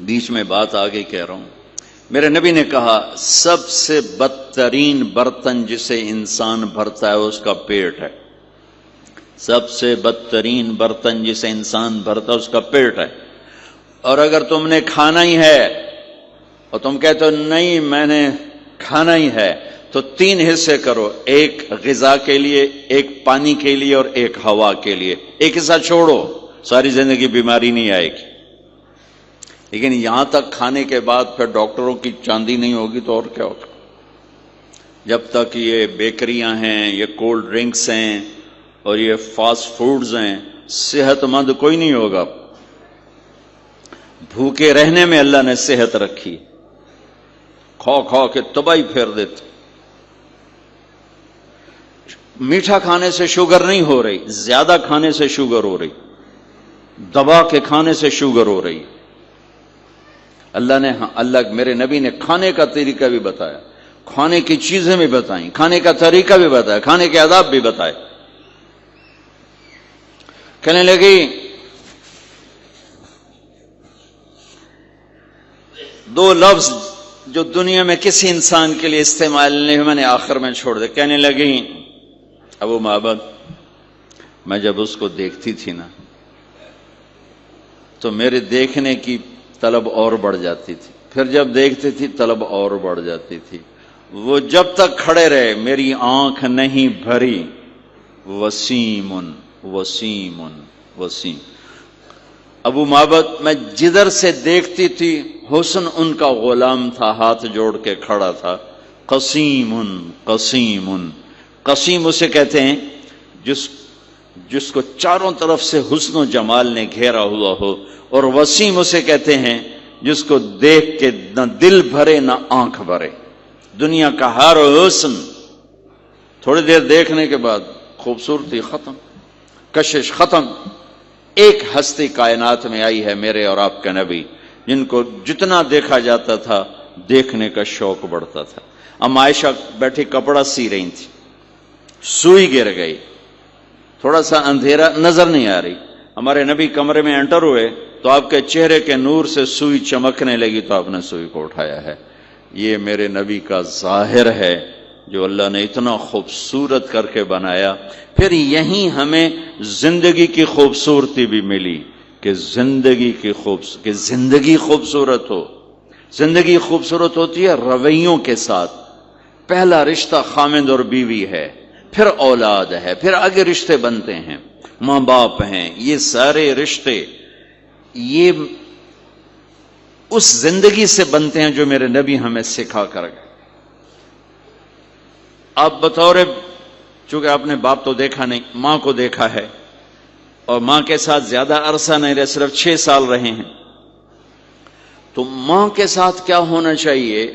بیچ میں بات آگے کہہ رہا ہوں. میرے نبی نے کہا سب سے بدترین برتن جسے انسان بھرتا ہے اس کا پیٹ ہے. سب سے بدترین برتن جسے انسان بھرتا ہے اس کا پیٹ ہے. اور اگر تم نے کھانا ہی ہے اور تم کہتے ہو نہیں میں نے کھانا ہی ہے، تو 3 حصے کرو، ایک غذا کے لیے، ایک پانی کے لیے، اور ایک ہوا کے لیے. ایک حصہ چھوڑو، ساری زندگی بیماری نہیں آئے گی. لیکن یہاں تک کھانے کے بعد پھر ڈاکٹروں کی چاندی نہیں ہوگی تو اور کیا ہوگا. جب تک یہ بیکریاں ہیں، یہ کولڈ ڈرنکس ہیں اور یہ فاسٹ فوڈز ہیں، صحت مند کوئی نہیں ہوگا. بھوکے رہنے میں اللہ نے صحت رکھی، کھا کھا کے تباہی پھیر دیتے. میٹھا کھانے سے شوگر نہیں ہو رہی، زیادہ کھانے سے شوگر ہو رہی، دبا کے کھانے سے شوگر ہو رہی. اللہ میرے نبی نے کھانے کا طریقہ بھی بتایا، کھانے کی چیزیں بھی بتائیں، کھانے کا طریقہ بھی بتایا، کھانے کے آداب بھی بتائے. کہنے لگی 2 لفظ جو دنیا میں کسی انسان کے لیے استعمال نہیں ہوئے میں نے آخر میں چھوڑ دے. کہنے لگی ابو معبد میں جب اس کو دیکھتی تھی نا تو میرے دیکھنے کی طلب اور بڑھ جاتی تھی، پھر جب دیکھتی تھی طلب اور بڑھ جاتی تھی. وہ جب تک کھڑے رہے میری آنکھ نہیں بھری. وسیم وسیم وسیم۔ ابو معبد میں جدھر سے دیکھتی تھی حسن ان کا غلام تھا، ہاتھ جوڑ کے کھڑا تھا۔ قسیم قسیم قسیم اسے کہتے ہیں جس کو چاروں طرف سے حسن و جمال نے گھیرا ہوا ہو، اور وسیم اسے کہتے ہیں جس کو دیکھ کے نہ دل بھرے نہ آنکھ بھرے۔ دنیا کا ہر حسن تھوڑی دیر دیکھنے کے بعد خوبصورتی ختم، کشش ختم۔ ایک ہستی کائنات میں آئی ہے میرے اور آپ کے نبی، جن کو جتنا دیکھا جاتا تھا دیکھنے کا شوق بڑھتا تھا۔ ام عائشہ بیٹھی کپڑا سی رہی تھی، سوئی گر گئی، تھوڑا سا اندھیرا نظر نہیں آ رہی، ہمارے نبی کمرے میں انٹر ہوئے تو آپ کے چہرے کے نور سے سوئی چمکنے لگی تو آپ نے سوئی کو اٹھایا ہے۔ یہ میرے نبی کا ظاہر ہے جو اللہ نے اتنا خوبصورت کر کے بنایا۔ پھر یہیں ہمیں زندگی کی خوبصورتی بھی ملی کہ زندگی خوبصورت ہو۔ زندگی خوبصورت ہوتی ہے رویوں کے ساتھ۔ پہلا رشتہ خامند اور بیوی ہے، پھر اولاد ہے، پھر آگے رشتے بنتے ہیں، ماں باپ ہیں، یہ سارے رشتے یہ اس زندگی سے بنتے ہیں جو میرے نبی ہمیں سکھا کر گئے۔ آپ بطور، چونکہ آپ نے باپ تو دیکھا نہیں، ماں کو دیکھا ہے، اور ماں کے ساتھ زیادہ عرصہ نہیں رہے، صرف 6 سال رہے ہیں، تو ماں کے ساتھ کیا ہونا چاہیے؟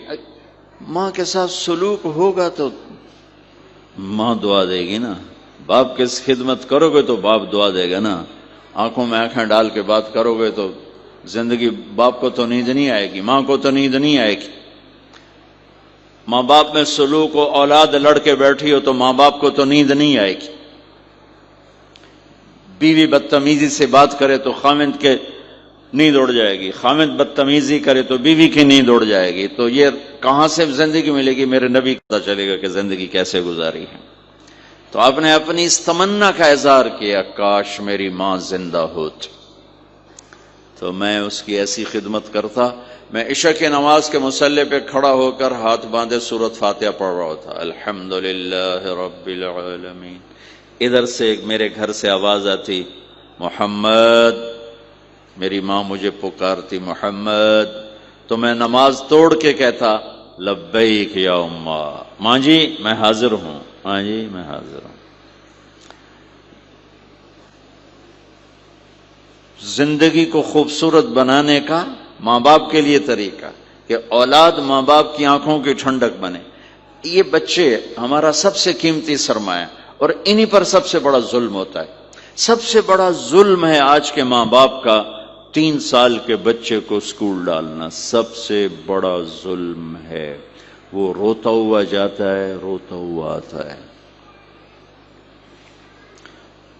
ماں کے ساتھ سلوک ہوگا تو ماں دعا دے گی نا۔ باپ کی خدمت کرو گے تو باپ دعا دے گا نا۔ آنکھوں میں آنکھیں ڈال کے بات کرو گے تو زندگی، باپ کو تو نیند نہیں آئے گی، ماں کو تو نیند نہیں آئے گی۔ ماں باپ میں سلوک و اولاد لڑ کے بیٹھی ہو تو ماں باپ کو تو نیند نہیں آئے گی۔ بیوی بدتمیزی سے بات کرے تو خامند کے نیند اڑ جائے گی، خامند بدتمیزی کرے تو بیوی کی نیند اڑ جائے گی۔ تو یہ کہاں سے زندگی ملے گی؟ میرے نبی کو پتہ چلے گا کہ زندگی کیسے گزاری ہے۔ تو آپ نے اپنی اس تمنا کا اظہار کیا، کاش میری ماں زندہ ہوتی تو میں اس کی ایسی خدمت کرتا۔ میں عشاء کی نماز کے مصلی پہ کھڑا ہو کر ہاتھ باندھے سورۃ فاتحہ پڑھ رہا تھا، الحمدللہ رب العالمین۔ ادھر سے میرے گھر سے آواز آتی، محمد، میری ماں مجھے پکارتی محمد، تو میں نماز توڑ کے کہتا لبیک یا اماں، ماں جی میں حاضر ہوں، ماں جی میں حاضر ہوں۔ زندگی کو خوبصورت بنانے کا ماں باپ کے لیے طریقہ کہ اولاد ماں باپ کی آنکھوں کی ٹھنڈک بنے۔ یہ بچے ہمارا سب سے قیمتی سرمایہ، اور انہی پر سب سے بڑا ظلم ہوتا ہے۔ سب سے بڑا ظلم ہے آج کے ماں باپ کا 3 سال کے بچے کو اسکول ڈالنا، سب سے بڑا ظلم ہے۔ وہ روتا ہوا جاتا ہے، روتا ہوا آتا ہے،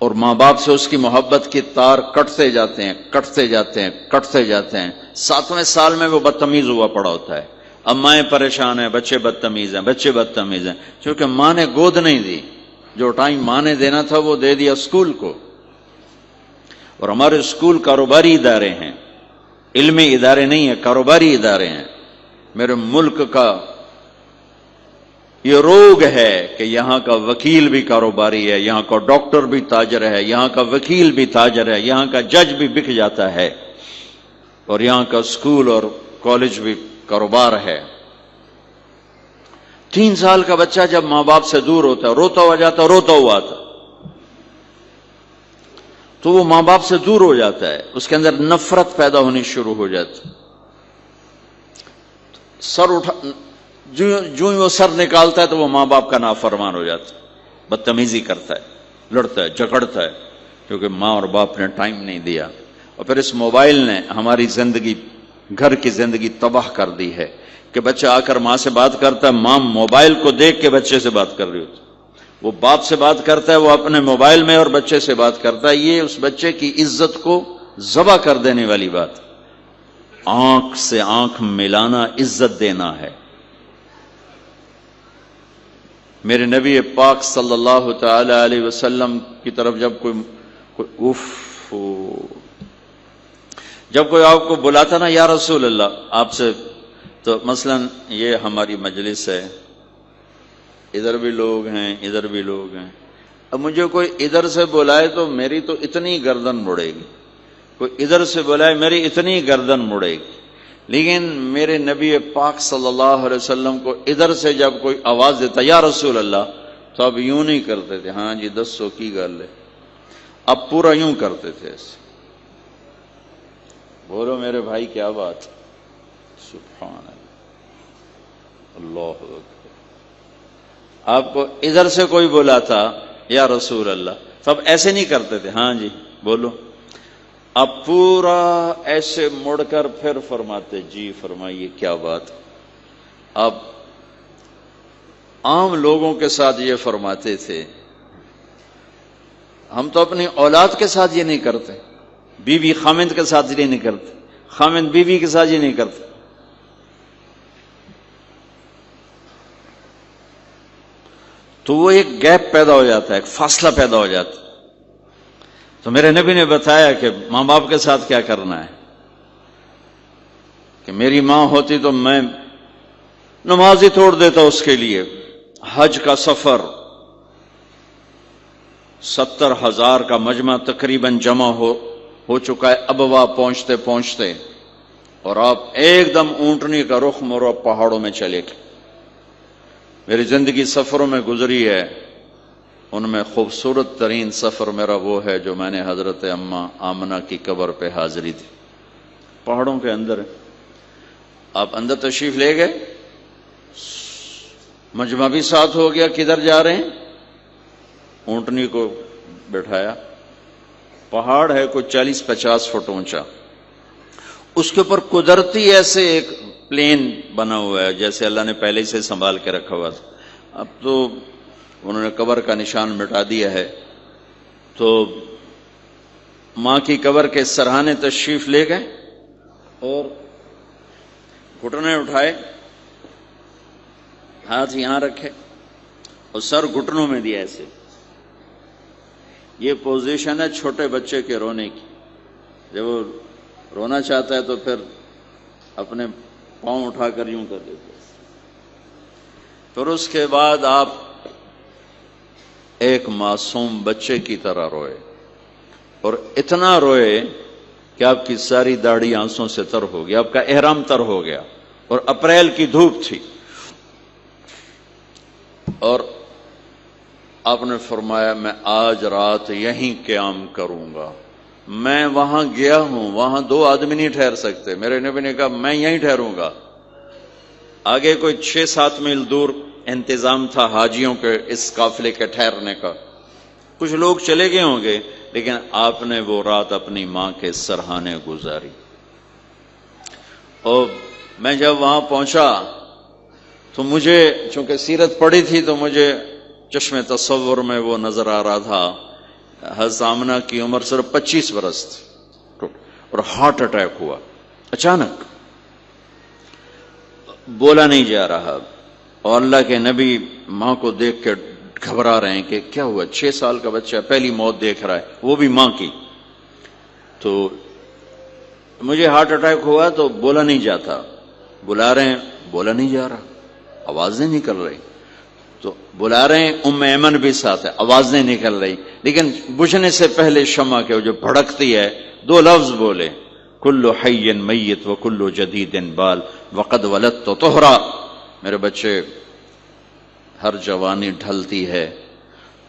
اور ماں باپ سے اس کی محبت کی تار کٹتے جاتے ہیں، کٹتے جاتے ہیں، کٹتے جاتے ہیں۔ 7ویں سال میں وہ بدتمیز ہوا پڑا ہوتا ہے۔ اب مائیں پریشان ہیں، بچے بدتمیز ہیں، بچے بدتمیز ہیں، کیونکہ ماں نے گود نہیں دی۔ جو ٹائم ماں نے دینا تھا وہ دے دیا اسکول کو۔ اور ہمارے اسکول کاروباری ادارے ہیں، علمی ادارے نہیں ہیں، کاروباری ادارے ہیں۔ میرے ملک کا یہ روگ ہے کہ یہاں کا وکیل بھی کاروباری ہے، یہاں کا ڈاکٹر بھی تاجر ہے، یہاں کا وکیل بھی تاجر ہے، یہاں کا جج بھی بک جاتا ہے، اور یہاں کا اسکول اور کالج بھی کاروبار ہے۔ 3 سال کا بچہ جب ماں باپ سے دور ہوتا ہے، روتا ہوا جاتا ہے، روتا ہوا آتا، تو وہ ماں باپ سے دور ہو جاتا ہے، اس کے اندر نفرت پیدا ہونی شروع ہو جاتی۔ سر اٹھا، جو ہی وہ سر نکالتا ہے تو وہ ماں باپ کا نافرمان ہو جاتا ہے، بدتمیزی کرتا ہے، لڑتا ہے، جھگڑتا ہے، کیونکہ ماں اور باپ نے ٹائم نہیں دیا۔ اور پھر اس موبائل نے ہماری زندگی، گھر کی زندگی تباہ کر دی ہے کہ بچہ آ کر ماں سے بات کرتا ہے، ماں موبائل کو دیکھ کے بچے سے بات کر رہی ہوتی، وہ باپ سے بات کرتا ہے، وہ اپنے موبائل میں اور بچے سے بات کرتا ہے۔ یہ اس بچے کی عزت کو ذبح کر دینے والی بات۔ آنکھ سے آنکھ ملانا عزت دینا ہے۔ میرے نبی پاک صلی اللہ تعالی علیہ وسلم کی طرف جب کوئی آپ کو بلاتا نا یا رسول اللہ آپ سے، تو مثلا یہ ہماری مجلس ہے، ادھر بھی لوگ ہیں، ادھر بھی لوگ ہیں، اب مجھے کوئی ادھر سے بلائے تو میری تو اتنی گردن مڑے گی، کوئی ادھر سے بلائے میری اتنی گردن مڑے گی، لیکن میرے نبی پاک صلی اللہ علیہ وسلم کو ادھر سے جب کوئی آواز دیتا یا رسول اللہ، تو اب یوں نہیں کرتے تھے ہاں جی دسو کی گل ہے، اب پورا یوں کرتے تھے ایسے۔ بولو میرے بھائی کیا بات، سبحان اللہ، اللہ اکبر۔ آپ کو ادھر سے کوئی بلاتا یا رسول اللہ، تو اب ایسے نہیں کرتے تھے ہاں جی بولو، اب پورا ایسے مڑ کر پھر فرماتے جی فرمائیے کیا بات۔ اب عام لوگوں کے ساتھ یہ فرماتے تھے، ہم تو اپنی اولاد کے ساتھ یہ نہیں کرتے، بیوی خامند کے ساتھ یہ نہیں کرتے، خامند بیوی کے ساتھ یہ نہیں کرتے۔ تو وہ ایک گیپ پیدا ہو جاتا ہے، ایک فاصلہ پیدا ہو جاتا ہے۔ تو میرے نبی نے بتایا کہ ماں باپ کے ساتھ کیا کرنا ہے، کہ میری ماں ہوتی تو میں نماز ہی توڑ دیتا اس کے لیے۔ حج کا سفر 70,000 کا مجمع تقریباً جمع ہو چکا ہے ابوا پہنچتے پہنچتے، اور آپ ایک دم اونٹنی کا رخ موڑو پہاڑوں میں چلے گئے۔ میری زندگی سفروں میں گزری ہے، ان میں خوبصورت ترین سفر میرا وہ ہے جو میں نے حضرت اماں آمنہ کی قبر پہ حاضری تھی، پہاڑوں کے اندر۔ آپ اندر تشریف لے گئے، مجمع بھی ساتھ ہو گیا، کدھر جا رہے ہیں؟ اونٹنی کو بٹھایا، پہاڑ ہے کوئی 40-50 فٹ اونچا، اس کے اوپر قدرتی ایسے ایک پلین بنا ہوا ہے جیسے اللہ نے پہلے سے سنبھال کے رکھا ہوا تھا۔ اب تو انہوں نے قبر کا نشان مٹا دیا ہے۔ تو ماں کی قبر کے سرہانے تشریف لے گئے اور گھٹنے اٹھائے، ہاتھ یہاں رکھے اور سر گھٹنوں میں دیا ایسے۔ یہ پوزیشن ہے چھوٹے بچے کے رونے کی، جب وہ رونا چاہتا ہے تو پھر اپنے پاؤں اٹھا کر یوں کر دیتے۔ پھر اس کے بعد آپ ایک معصوم بچے کی طرح روئے، اور اتنا روئے کہ آپ کی ساری داڑھی آنسوں سے تر ہو گیا، آپ کا احرام تر ہو گیا، اور اپریل کی دھوپ تھی۔ اور آپ نے فرمایا میں آج رات یہیں قیام کروں گا۔ میں وہاں گیا ہوں، وہاں 2 آدمی نہیں ٹھہر سکتے۔ میرے نبی نے کہا میں یہیں ٹھہروں گا۔ آگے کوئی 6-7 میل دور انتظام تھا حاجیوں کے اس قافلے کے ٹھہرنے کا، کچھ لوگ چلے گئے ہوں گے، لیکن آپ نے وہ رات اپنی ماں کے سرہانے گزاری۔ اور میں جب وہاں پہنچا تو مجھے چونکہ سیرت پڑھی تھی تو مجھے چشم تصور میں وہ نظر آ رہا تھا، حضرت آمنہ کی عمر صرف 25 برس تھی، اور ہارٹ اٹیک ہوا اچانک، بولا نہیں جا رہا، اور اللہ کے نبی ماں کو دیکھ کے گھبرا رہے ہیں کہ کیا ہوا، 6 سال کا بچہ پہلی موت دیکھ رہا ہے، وہ بھی ماں کی۔ تو مجھے ہارٹ اٹیک ہوا تو بولا نہیں جاتا، بلا رہے ہیں بولا نہیں جا رہا، آوازیں نکل رہی، تو بلا رہے ہیں ام ایمن بھی ساتھ ہے، آوازیں نکل رہی، لیکن بجھنے سے پہلے شمع کے جو بھڑکتی ہے 2 لفظ بولے، کل حی میت و کل جدید بال وقد ولدت طہرا۔ میرے بچے، ہر جوانی ڈھلتی ہے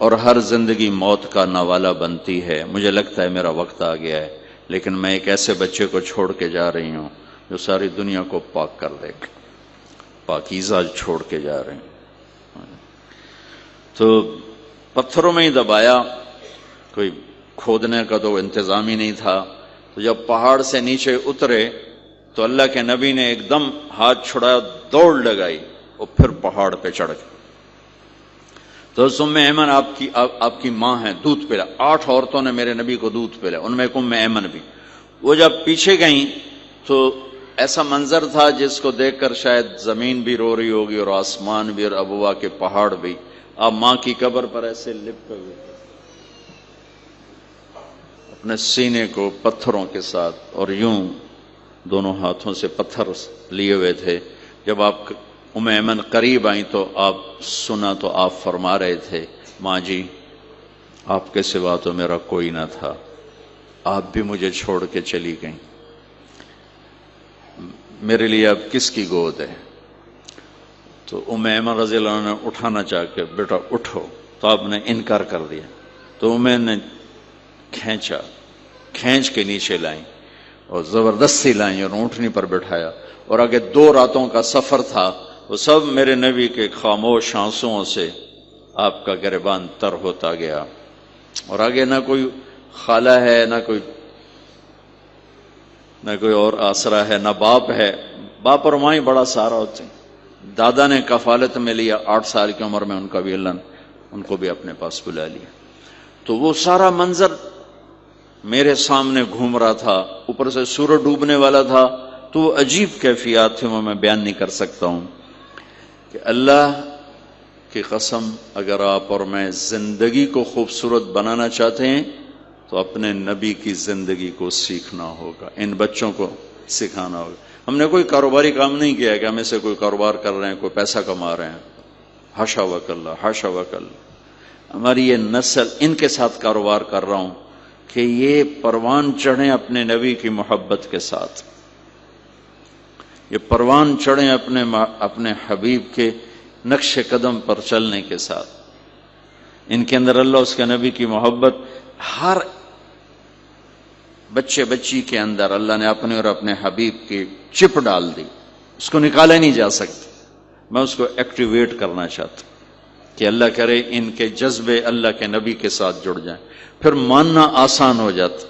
اور ہر زندگی موت کا نوالا بنتی ہے، مجھے لگتا ہے میرا وقت آ گیا ہے، لیکن میں ایک ایسے بچے کو چھوڑ کے جا رہی ہوں جو ساری دنیا کو پاک کر دے گا، پاکیزہ چھوڑ کے جا رہے ہیں۔ تو پتھروں میں ہی دبایا، کوئی کھودنے کا تو انتظام ہی نہیں تھا۔ تو جب پہاڑ سے نیچے اترے تو اللہ کے نبی نے ایک دم ہاتھ چھڑایا، دوڑ لگائی اور پھر پہاڑ پہ چڑھ گئے۔ تو ام ایمن آپ کی ماں ہے، دودھ پلا، 8 عورتوں نے میرے نبی کو دودھ پلا، ان میں ایک ام ایمن بھی۔ وہ جب پیچھے گئیں تو ایسا منظر تھا جس کو دیکھ کر شاید زمین بھی رو رہی ہوگی اور آسمان بھی اور ابوا کے پہاڑ بھی۔ آپ ماں کی قبر پر ایسے لپٹے ہوئے تھے اپنے سینے کو پتھروں کے ساتھ، اور یوں دونوں ہاتھوں سے پتھر لیے ہوئے تھے۔ جب آپ ام ایمن قریب آئیں تو آپ سنا تو آپ فرما رہے تھے، ماں جی آپ کے سوا تو میرا کوئی نہ تھا، آپ بھی مجھے چھوڑ کے چلی گئیں، میرے لیے اب کس کی گود ہے؟ تو امیمہ رضی اللہ عنہ نے اٹھانا چاہ کے بیٹا اٹھو، تو آپ نے انکار کر دیا، تو امیمہ نے کھینچ کے نیچے لائیں اور زبردستی لائیں اور اونٹنی پر بٹھایا، اور آگے 2 راتوں کا سفر تھا، وہ سب میرے نبی کے خاموش آنسوؤں سے آپ کا گریبان تر ہوتا گیا، اور آگے نہ کوئی خالہ ہے، نہ کوئی اور آسرا ہے، نہ باپ ہے، باپ اور ماں ہی بڑا سہارا ہوتے ہیں۔ دادا نے کفالت میں لیا، 8 سال کی عمر میں ان کا بھی اللہ نے ان کو بھی اپنے پاس بلا لیا۔ تو وہ سارا منظر میرے سامنے گھوم رہا تھا، اوپر سے سورج ڈوبنے والا تھا، تو وہ عجیب کیفیات تھی، وہ میں بیان نہیں کر سکتا ہوں کہ اللہ کی قسم اگر آپ اور میں زندگی کو خوبصورت بنانا چاہتے ہیں تو اپنے نبی کی زندگی کو سیکھنا ہوگا، ان بچوں کو سکھانا ہوگا۔ ہم نے کوئی کاروباری کام نہیں کیا کہ ہمیں سے کوئی کاروبار کر رہے ہیں، کوئی پیسہ کما رہے ہیں، حاشا وکلا حاشا وکلا۔ ہماری یہ نسل ان کے ساتھ کاروبار کر رہا ہوں کہ یہ پروان چڑھیں اپنے نبی کی محبت کے ساتھ، یہ پروان چڑھیں اپنے حبیب کے نقش قدم پر چلنے کے ساتھ۔ ان کے اندر اللہ اس کے نبی کی محبت ہر بچے بچی کے اندر اللہ نے اپنے اور اپنے حبیب کی چپ ڈال دی، اس کو نکالا نہیں جا سکتا۔ میں اس کو ایکٹیویٹ کرنا چاہتا ہوں کہ اللہ کرے ان کے جذبے اللہ کے نبی کے ساتھ جڑ جائیں، پھر ماننا آسان ہو جاتا،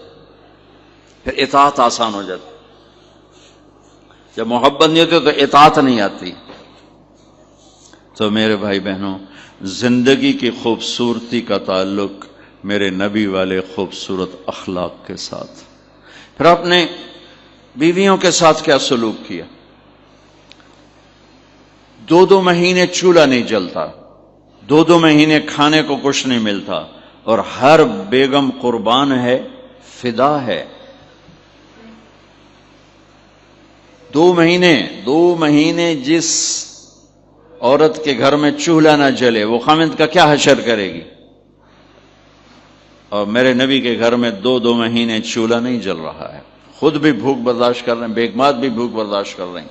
پھر اطاعت آسان ہو جاتی۔ جب محبت نہیں ہوتی تو اطاعت نہیں آتی۔ تو میرے بھائی بہنوں، زندگی کی خوبصورتی کا تعلق میرے نبی والے خوبصورت اخلاق کے ساتھ۔ پھر آپ نے بیویوں کے ساتھ کیا سلوک کیا؟ 2 مہینے چولہا نہیں جلتا، 2 مہینے کھانے کو کچھ نہیں ملتا، اور ہر بیگم قربان ہے، فدا ہے۔ 2 مہینے جس عورت کے گھر میں چولہا نہ جلے وہ خامند کا کیا حشر کرے گی؟ اور میرے نبی کے گھر میں 2 مہینے چولہا نہیں جل رہا ہے، خود بھی بھوک برداشت کر رہے ہیں، بیگمات بھی بھوک برداشت کر رہے ہیں۔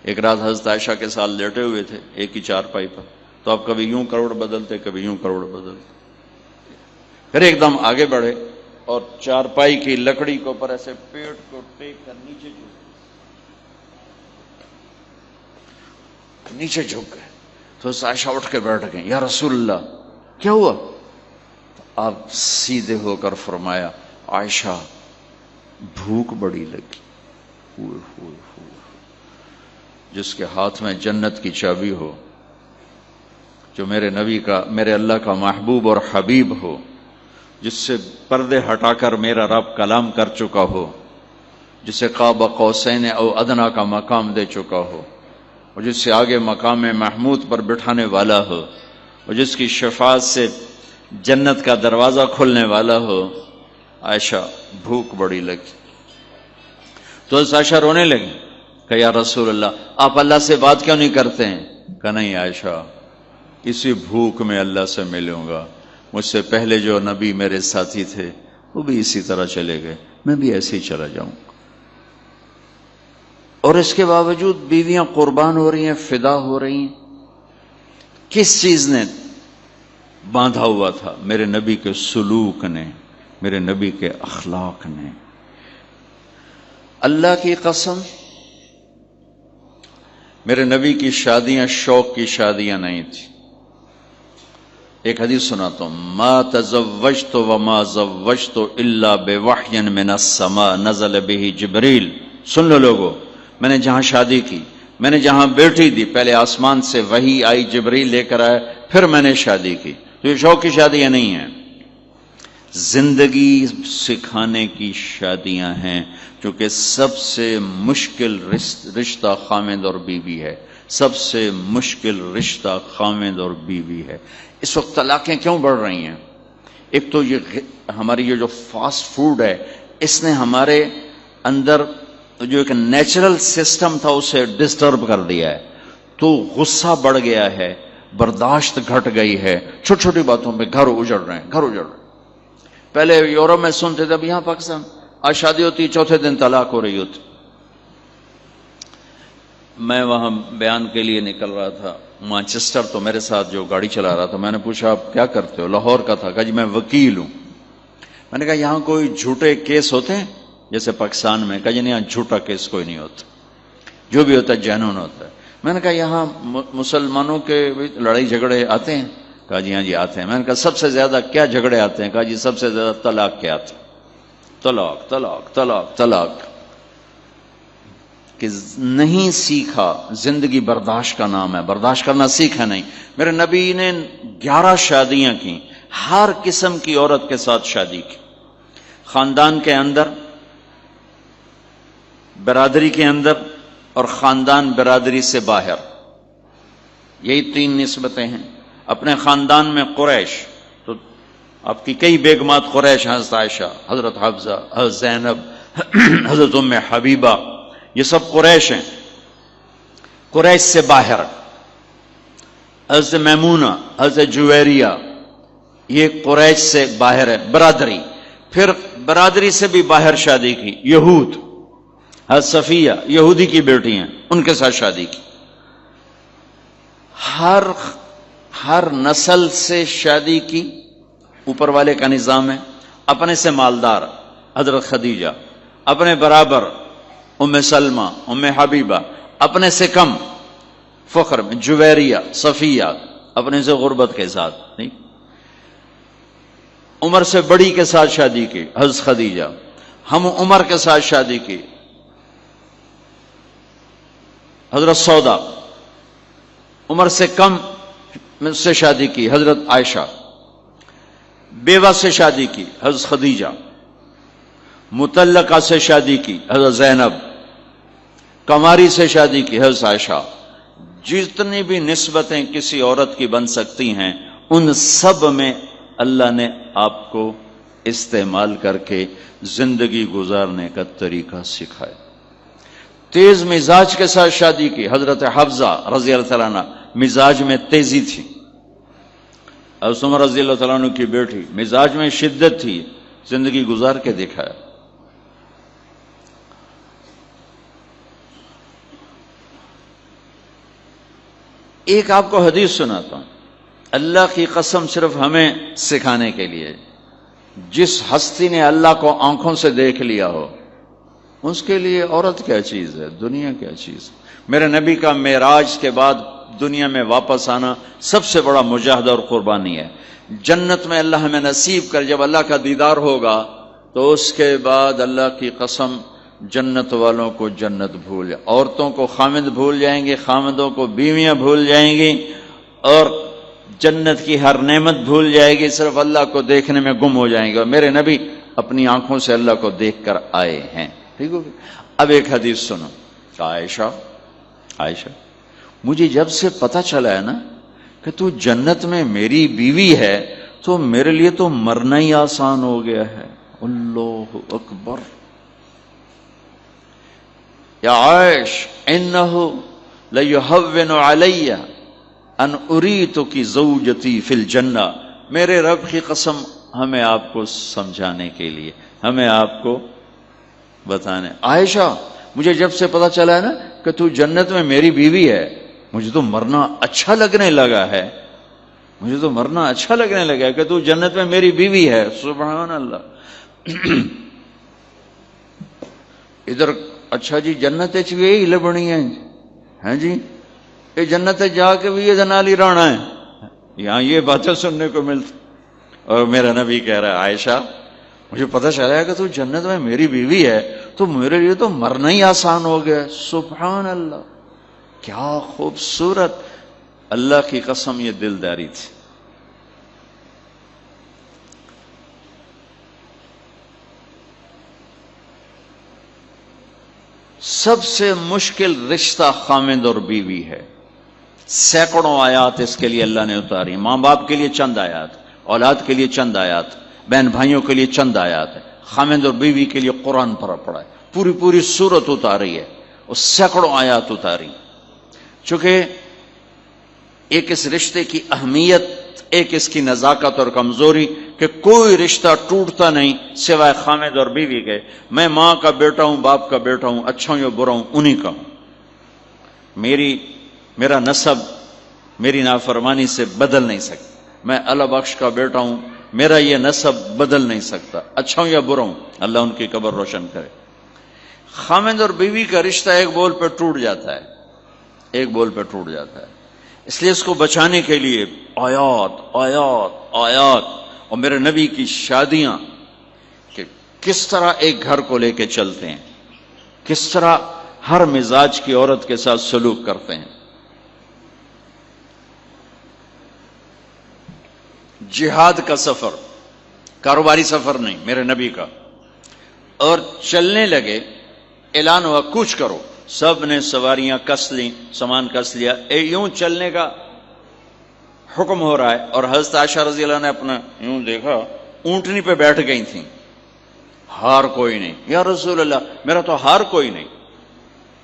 ایک رات حضرت عائشہ کے ساتھ لیٹے ہوئے تھے ایک ہی چارپائی پر، تو آپ کبھی یوں کروڑ بدلتے، کبھی یوں کروڑ بدلتے، پھر ایک دم آگے بڑھے اور چارپائی کی لکڑی کے اوپر ایسے پیٹ کو ٹیک کر نیچے جھک گئے۔ تو عائشہ اٹھ کے بیٹھ گئے، یا رسول اللہ کیا ہوا؟ تو آپ سیدھے ہو کر فرمایا، عائشہ بھوک بڑی لگی۔ ہوئے ہوئے ہوئے، جس کے ہاتھ میں جنت کی چابی ہو، جو میرے نبی کا، میرے اللہ کا محبوب اور حبیب ہو، جس سے پردے ہٹا کر میرا رب کلام کر چکا ہو، جسے قاب قوسین او ادنا کا مقام دے چکا ہو، اور جس سے آگے مقام محمود پر بٹھانے والا ہو، اور جس کی شفاعت سے جنت کا دروازہ کھلنے والا ہو، عائشہ بھوک بڑی لگی۔ تو عائشہ رونے لگی کہ یا رسول اللہ آپ اللہ سے بات کیوں نہیں کرتے ہیں؟ کہ نہیں عائشہ، اسی بھوک میں اللہ سے ملوں گا، مجھ سے پہلے جو نبی میرے ساتھی تھے وہ بھی اسی طرح چلے گئے، میں بھی ایسے ہی چلا جاؤں گا۔ اور اس کے باوجود بیویاں قربان ہو رہی ہیں، فدا ہو رہی ہیں۔ کس چیز نے باندھا ہوا تھا؟ میرے نبی کے سلوک نے، میرے نبی کے اخلاق نے۔ اللہ کی قسم، میرے نبی کی شادیاں شوق کی شادیاں نہیں تھی۔ ایک حدیث سناتا ہوں، ما تزوجت وما زوجت الا بوحی من السماء نزل به جبریل۔ سن لو لوگو، میں نے جہاں شادی کی، میں نے جہاں بیٹی دی، پہلے آسمان سے وحی آئی، جبریل لے کر آئے، پھر میں نے شادی کی۔ تو یہ شوق کی شادیاں نہیں ہیں، زندگی سکھانے کی شادیاں ہیں، کیونکہ سب سے مشکل رشتہ خامد اور بیوی ہے، سب سے مشکل رشتہ خامد اور بیوی ہے۔ اس وقت طلاقیں کیوں بڑھ رہی ہیں؟ ایک تو یہ ہماری یہ جو فاسٹ فوڈ ہے، اس نے ہمارے اندر جو ایک نیچرل سسٹم تھا اسے ڈسٹرب کر دیا ہے، تو غصہ بڑھ گیا ہے، برداشت گھٹ گئی ہے، چھوٹی چھوٹی باتوں پہ گھر اجڑ رہے ہیں، گھر اجڑ رہے ہیں۔ پہلے یورپ میں سنتے تھے، اب یہاں پاکستان آج شادی ہوتی، چوتھے دن طلاق ہو رہی ہوتی۔ میں وہاں بیان کے لیے نکل رہا تھا مانچسٹر، تو میرے ساتھ جو گاڑی چلا رہا تھا، میں نے پوچھا آپ کیا کرتے ہو؟ لاہور کا تھا، کہا جی میں وکیل ہوں۔ میں نے کہا یہاں کوئی جھوٹے کیس ہوتے ہیں جیسے پاکستان میں؟ کہا جی نہیں، یہاں جھوٹا کیس کوئی نہیں ہوتا، جو بھی ہوتا ہے جینون ہوتا ہے۔ میں نے کہا یہاں مسلمانوں کے لڑائی جھگڑے آتے ہیں؟ کہا جی ہاں جی آتے ہیں۔ میں نے کہا سب سے زیادہ کیا جھگڑے آتے ہیں؟ کہا جی سب سے زیادہ طلاق کے آتے ہیں، طلاق طلاق طلاق طلاق۔ کہ نہیں سیکھا، زندگی برداشت کا نام ہے، برداشت کرنا سیکھا نہیں۔ میرے نبی نے 11 شادیاں کی، ہر قسم کی عورت کے ساتھ شادی کی، خاندان کے اندر، برادری کے اندر، اور خاندان برادری سے باہر۔ یہی 3 نسبتیں ہیں۔ اپنے خاندان میں قریش، تو آپ کی کئی بیگمات قریش، حضرت عائشہ، حضرت حفصہ، حضرت زینب، حضرت ام حبیبہ، یہ سب قریش ہیں۔ قریش سے باہر حضرت میمونہ، حضرت جویریہ، یہ قریش سے باہر ہے، برادری۔ پھر برادری سے بھی باہر شادی کی، یہود، حضرت صفیہ یہودی کی بیٹی ہیں، ان کے ساتھ شادی کی۔ ہر نسل سے شادی کی، اوپر والے کا نظام ہے۔ اپنے سے مالدار حضرت خدیجہ، اپنے برابر ام سلمہ، ام حبیبہ، اپنے سے کم فخر میں جویریہ، صفیہ، اپنے سے غربت کے ساتھ نہیں۔ عمر سے بڑی کے ساتھ شادی کی حضرت خدیجہ، ہم عمر کے ساتھ شادی کی حضرت سودا، عمر سے کم سے شادی کی حضرت عائشہ، بیوہ سے شادی کی حضرت خدیجہ، مطلقہ سے شادی کی حضرت زینب، کماری سے شادی کی حضرت عائشہ۔ جتنی بھی نسبتیں کسی عورت کی بن سکتی ہیں، ان سب میں اللہ نے آپ کو استعمال کر کے زندگی گزارنے کا طریقہ سکھایا۔ تیز مزاج کے ساتھ شادی کی حضرت حفصہ رضی اللہ تعالیٰ عنہ، مزاج میں تیزی تھی۔ حضرت عمر رضی اللہ تعالیٰ عنہ کی بیٹی، مزاج میں شدت تھی، زندگی گزار کے دکھایا۔ ایک آپ کو حدیث سناتا ہوں، اللہ کی قسم صرف ہمیں سکھانے کے لیے۔ جس ہستی نے اللہ کو آنکھوں سے دیکھ لیا ہو، اس کے لیے عورت کیا چیز ہے، دنیا کیا چیز ہے۔ میرے نبی کا معراج کے بعد دنیا میں واپس آنا سب سے بڑا مجاہدہ اور قربانی ہے۔ جنت میں اللہ ہمیں نصیب کر، جب اللہ کا دیدار ہوگا تو اس کے بعد اللہ کی قسم جنت والوں کو جنت بھول جائے، عورتوں کو خامد بھول جائیں گے، خامدوں کو بیویاں بھول جائیں گی، اور جنت کی ہر نعمت بھول جائے گی، صرف اللہ کو دیکھنے میں گم ہو جائیں گے۔ اور میرے نبی اپنی آنکھوں سے اللہ کو دیکھ کر آئے ہیں۔ ٹھیک ہوگی؟ اب ایک حدیث سنو، عائشہ مجھے جب سے پتہ چلا ہے نا کہ تو جنت میں میری بیوی ہے، تو میرے لیے تو مرنا ہی آسان ہو گیا ہے۔ اللہ اکبر۔ یا عائش انہ لیہون علی ان اریتک زوجتی فی الجنہ، میرے رب کی قسم ہمیں آپ کو سمجھانے کے لیے، ہمیں آپ کو بتانے۔ عائشہ مجھے جب سے پتہ چلا ہے نا کہ تو جنت میں میری بیوی ہے، مجھے تو مرنا اچھا لگنے لگا ہے، مجھے تو مرنا اچھا لگنے لگا ہے کہ تو جنت میں میری بیوی ہے۔ سبحان اللہ۔ ادھر اچھا جی جنت بھی یہی لبنی ہے جی، یہ جنت جا کے بھی یہ نال ہی رہنا ہے، یہاں یہ باتیں سننے کو ملتی۔ اور میرا نبی کہہ رہا ہے عائشہ مجھے پتہ چلا ہے کہ تو جنت میں میری بیوی ہے، تو میرے لیے تو مرنا ہی آسان ہو گیا۔ سبحان اللہ، کیا خوبصورت، اللہ کی قسم یہ دلداری تھی۔ سب سے مشکل رشتہ خامد اور بیوی ہے۔ سینکڑوں آیات اس کے لیے اللہ نے اتاری، ماں باپ کے لیے چند آیات، اولاد کے لیے چند آیات، بہن بھائیوں کے لیے چند آیات ہے، خامد اور بیوی کے لیے قرآن پڑھا ہے، پوری سورت اتاری ہے، اور سینکڑوں آیات اتاری۔ چونکہ ایک اس رشتے کی اہمیت، ایک اس کی نزاکت اور کمزوری کہ کوئی رشتہ ٹوٹتا نہیں سوائے خامد اور بیوی کے۔ میں ماں کا بیٹا ہوں، باپ کا بیٹا ہوں، اچھا ہوں یا برا ہوں، انہی کا ہوں۔ میرا نسب میری نافرمانی سے بدل نہیں سکتا۔ میں اللہ بخش کا بیٹا ہوں، میرا یہ نسب بدل نہیں سکتا، اچھا ہوں یا برا ہوں، اللہ ان کی قبر روشن کرے۔ خامد اور بیوی کا رشتہ ایک بول پہ ٹوٹ جاتا ہے، ایک بول پہ ٹوٹ جاتا ہے۔ اس لیے اس کو بچانے کے لیے آیات آیات آیات، اور میرے نبی کی شادیاں کہ کس طرح ایک گھر کو لے کے چلتے ہیں، کس طرح ہر مزاج کی عورت کے ساتھ سلوک کرتے ہیں۔ جہاد کا سفر، کاروباری سفر نہیں، میرے نبی کا، اور چلنے لگے، اعلان ہوا کوچ کرو، سب نے سواریاں کس لیں، سامان کس لیا، یوں چلنے کا حکم ہو رہا ہے۔ اور حضرت عائشہ رضی اللہ نے اپنا یوں دیکھا، اونٹنی پہ بیٹھ گئی تھیں، ہار کوئی نہیں۔ یا رسول اللہ میرا تو ہار کوئی نہیں،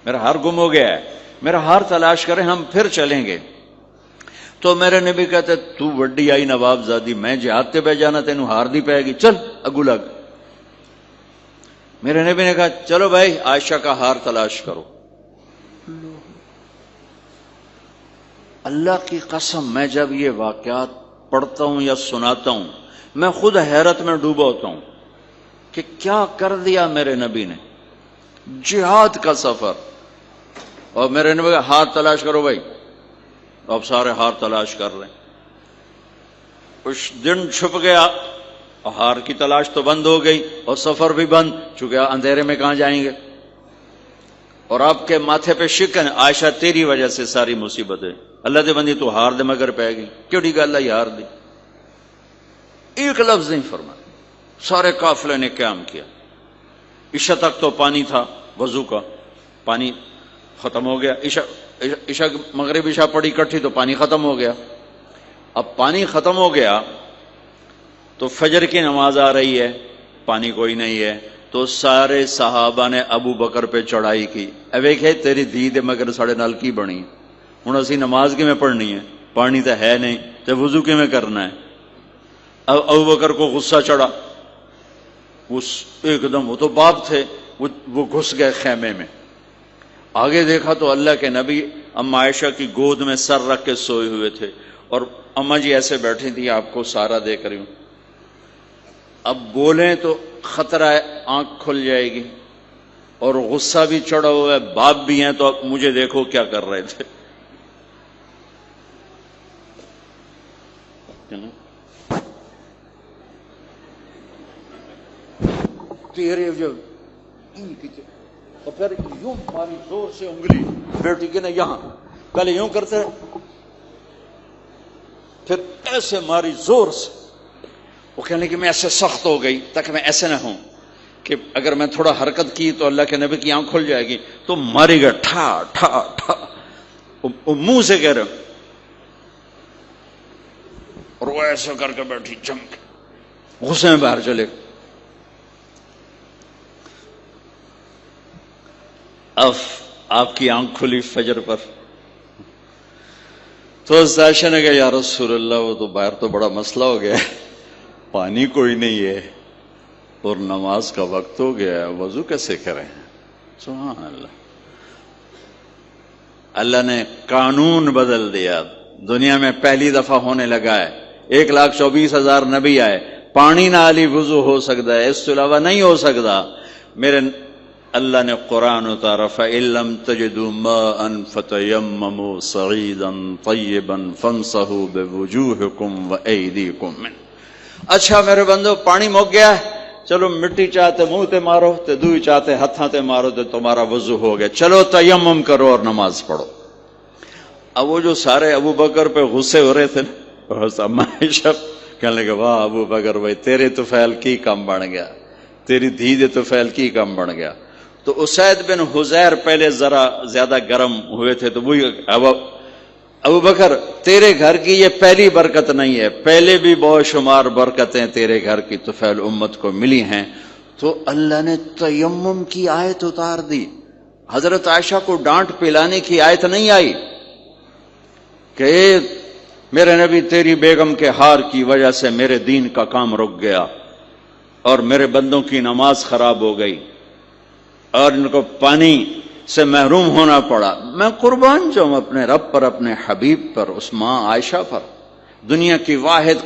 میرا ہار گم ہو گیا ہے، میرا ہار تلاش کریں، ہم پھر چلیں گے۔ تو میرے نبی کہتے تو وڈی آئی نواب زادی، میں جہاد تے پہ جانا، تینوں ہار دی پائے گی، چل اگو لگ۔ میرے نبی نے کہا چلو بھائی عائشہ کا ہار تلاش کرو۔ اللہ کی قسم میں جب یہ واقعات پڑھتا ہوں یا سناتا ہوں میں خود حیرت میں ڈوبا ہوتا ہوں کہ کیا کر دیا میرے نبی نے۔ جہاد کا سفر، اور میرے نبی کا ہار تلاش کرو بھائی، اب سارے ہار تلاش کر رہے ہیں۔ کچھ دن چھپ گیا، ہار کی تلاش تو بند ہو گئی اور سفر بھی بند، چونکہ اندھیرے میں کہاں جائیں گے۔ اور آپ کے ماتھے پہ شکن، عائشہ تیری وجہ سے ساری مصیبت ہے، اللہ دے بندی تو ہار دے مگر پہ گئی، کیڑی گل ہے ہار دی؟ ایک لفظ نہیں فرمایا، سارے قافلے نے قیام کیا۔ عشاء تک تو پانی تھا، وضو کا پانی ختم ہو گیا، عشاء مغرب عشاء پڑی کٹھی تو پانی ختم ہو گیا۔ اب پانی ختم ہو گیا تو فجر کی نماز آ رہی ہے، پانی کوئی نہیں ہے، تو سارے صحابہ نے ابو بکر پہ چڑھائی کی، ویکھے تیری دھی دے مگر ساڑے نال کی بنی، ہن اسی نماز کی میں پڑھنی ہے، پانی تو ہے نہیں تو وضو کی میں کرنا ہے۔ اب ابو بکر کو غصہ چڑھا، ایک دم، وہ تو باپ تھے، وہ گھس گئے خیمے میں۔ آگے دیکھا تو اللہ کے نبی اما عائشہ کی گود میں سر رکھ کے سوئے ہوئے تھے، اور اما جی ایسے بیٹھی تھی، آپ کو سارا دیکھ رہی ہوں۔ اب بولیں تو خطرہ ہے آنکھ کھل جائے گی، اور غصہ بھی چڑھا ہوا ہے، باپ بھی ہیں، تو اب مجھے دیکھو کیا کر رہے تھے۔ تیرے جو اور پھر یوں ماری زور سے انگلی بیٹی کے نا یہاں، پہلے یوں کرتے پھر ایسے ماری زور سے۔ وہ کہنے لگی میں ایسے سخت ہو گئی تاکہ میں ایسے نہ ہوں کہ اگر میں تھوڑا حرکت کی تو اللہ کے نبی کی آنکھ کھل جائے گی، تو ماری گا ٹھا ٹھا ٹھا، منہ سے کہہ رہے، اور وہ ایسے کر کے بیٹھی جم کے، غصے میں باہر چلے۔ اب آپ کی آنکھ کھلی فجر پر، تو عائشہ نے کہا یا رسول اللہ وہ تو باہر تو بڑا مسئلہ ہو گیا ہے، پانی کوئی نہیں ہے اور نماز کا وقت ہو گیا ہے، وضو کیسے کریں؟ سبحان اللہ، اللہ نے قانون بدل دیا، دنیا میں پہلی دفعہ ہونے لگا ہے۔ 1,24,000 نبی آئے، پانی نہ علی وضو ہو سکتا ہے، اس کے علاوہ نہیں ہو سکتا۔ میرے اللہ نے قرآن اتارا فَإِن لَّمْ تَجِدُوا مَاءً فَتَيَمَّمُوا صَعِيدًا طَيِّبًا فَامْسَحُوا بِوُجُوهِكُمْ وَأَيْدِيكُمْ مِنْهُ۔ اچھا میرے بندو پانی مک گیا ہے، چلو مٹی چاہتے منہ تے مارو تے دوئی چاہتے ہتھاں تے مارو تے تمہارا وضو ہو گیا، چلو تیمم کرو اور نماز پڑھو۔ اب وہ جو سارے ابو بکر پہ غصے ہو رہے تھے نا، اما عائشہ کہنے لگے واہ ابو بکر بھائی تیرے تو فعل کی کم بن گیا، تیری دھی دے تو فعل کی کم بن گیا۔ تو اسید بن حزیر پہلے ذرا زیادہ گرم ہوئے تھے، تو وہی ابو بکر تیرے گھر کی یہ پہلی برکت نہیں ہے، پہلے بھی بہت شمار برکتیں تیرے گھر کی طفیل امت کو ملی ہیں۔ تو اللہ نے تیمم کی آیت اتار دی، حضرت عائشہ کو ڈانٹ پلانے کی آیت نہیں آئی کہ میرے نبی تیری بیگم کے ہار کی وجہ سے میرے دین کا کام رک گیا اور میرے بندوں کی نماز خراب ہو گئی اور ان کو پانی سے محروم ہونا پڑا. میں قربان جاؤں اپنے رب پر، اپنے حبیب پر، اس ماں عائشہ پر. دنیا کی واحد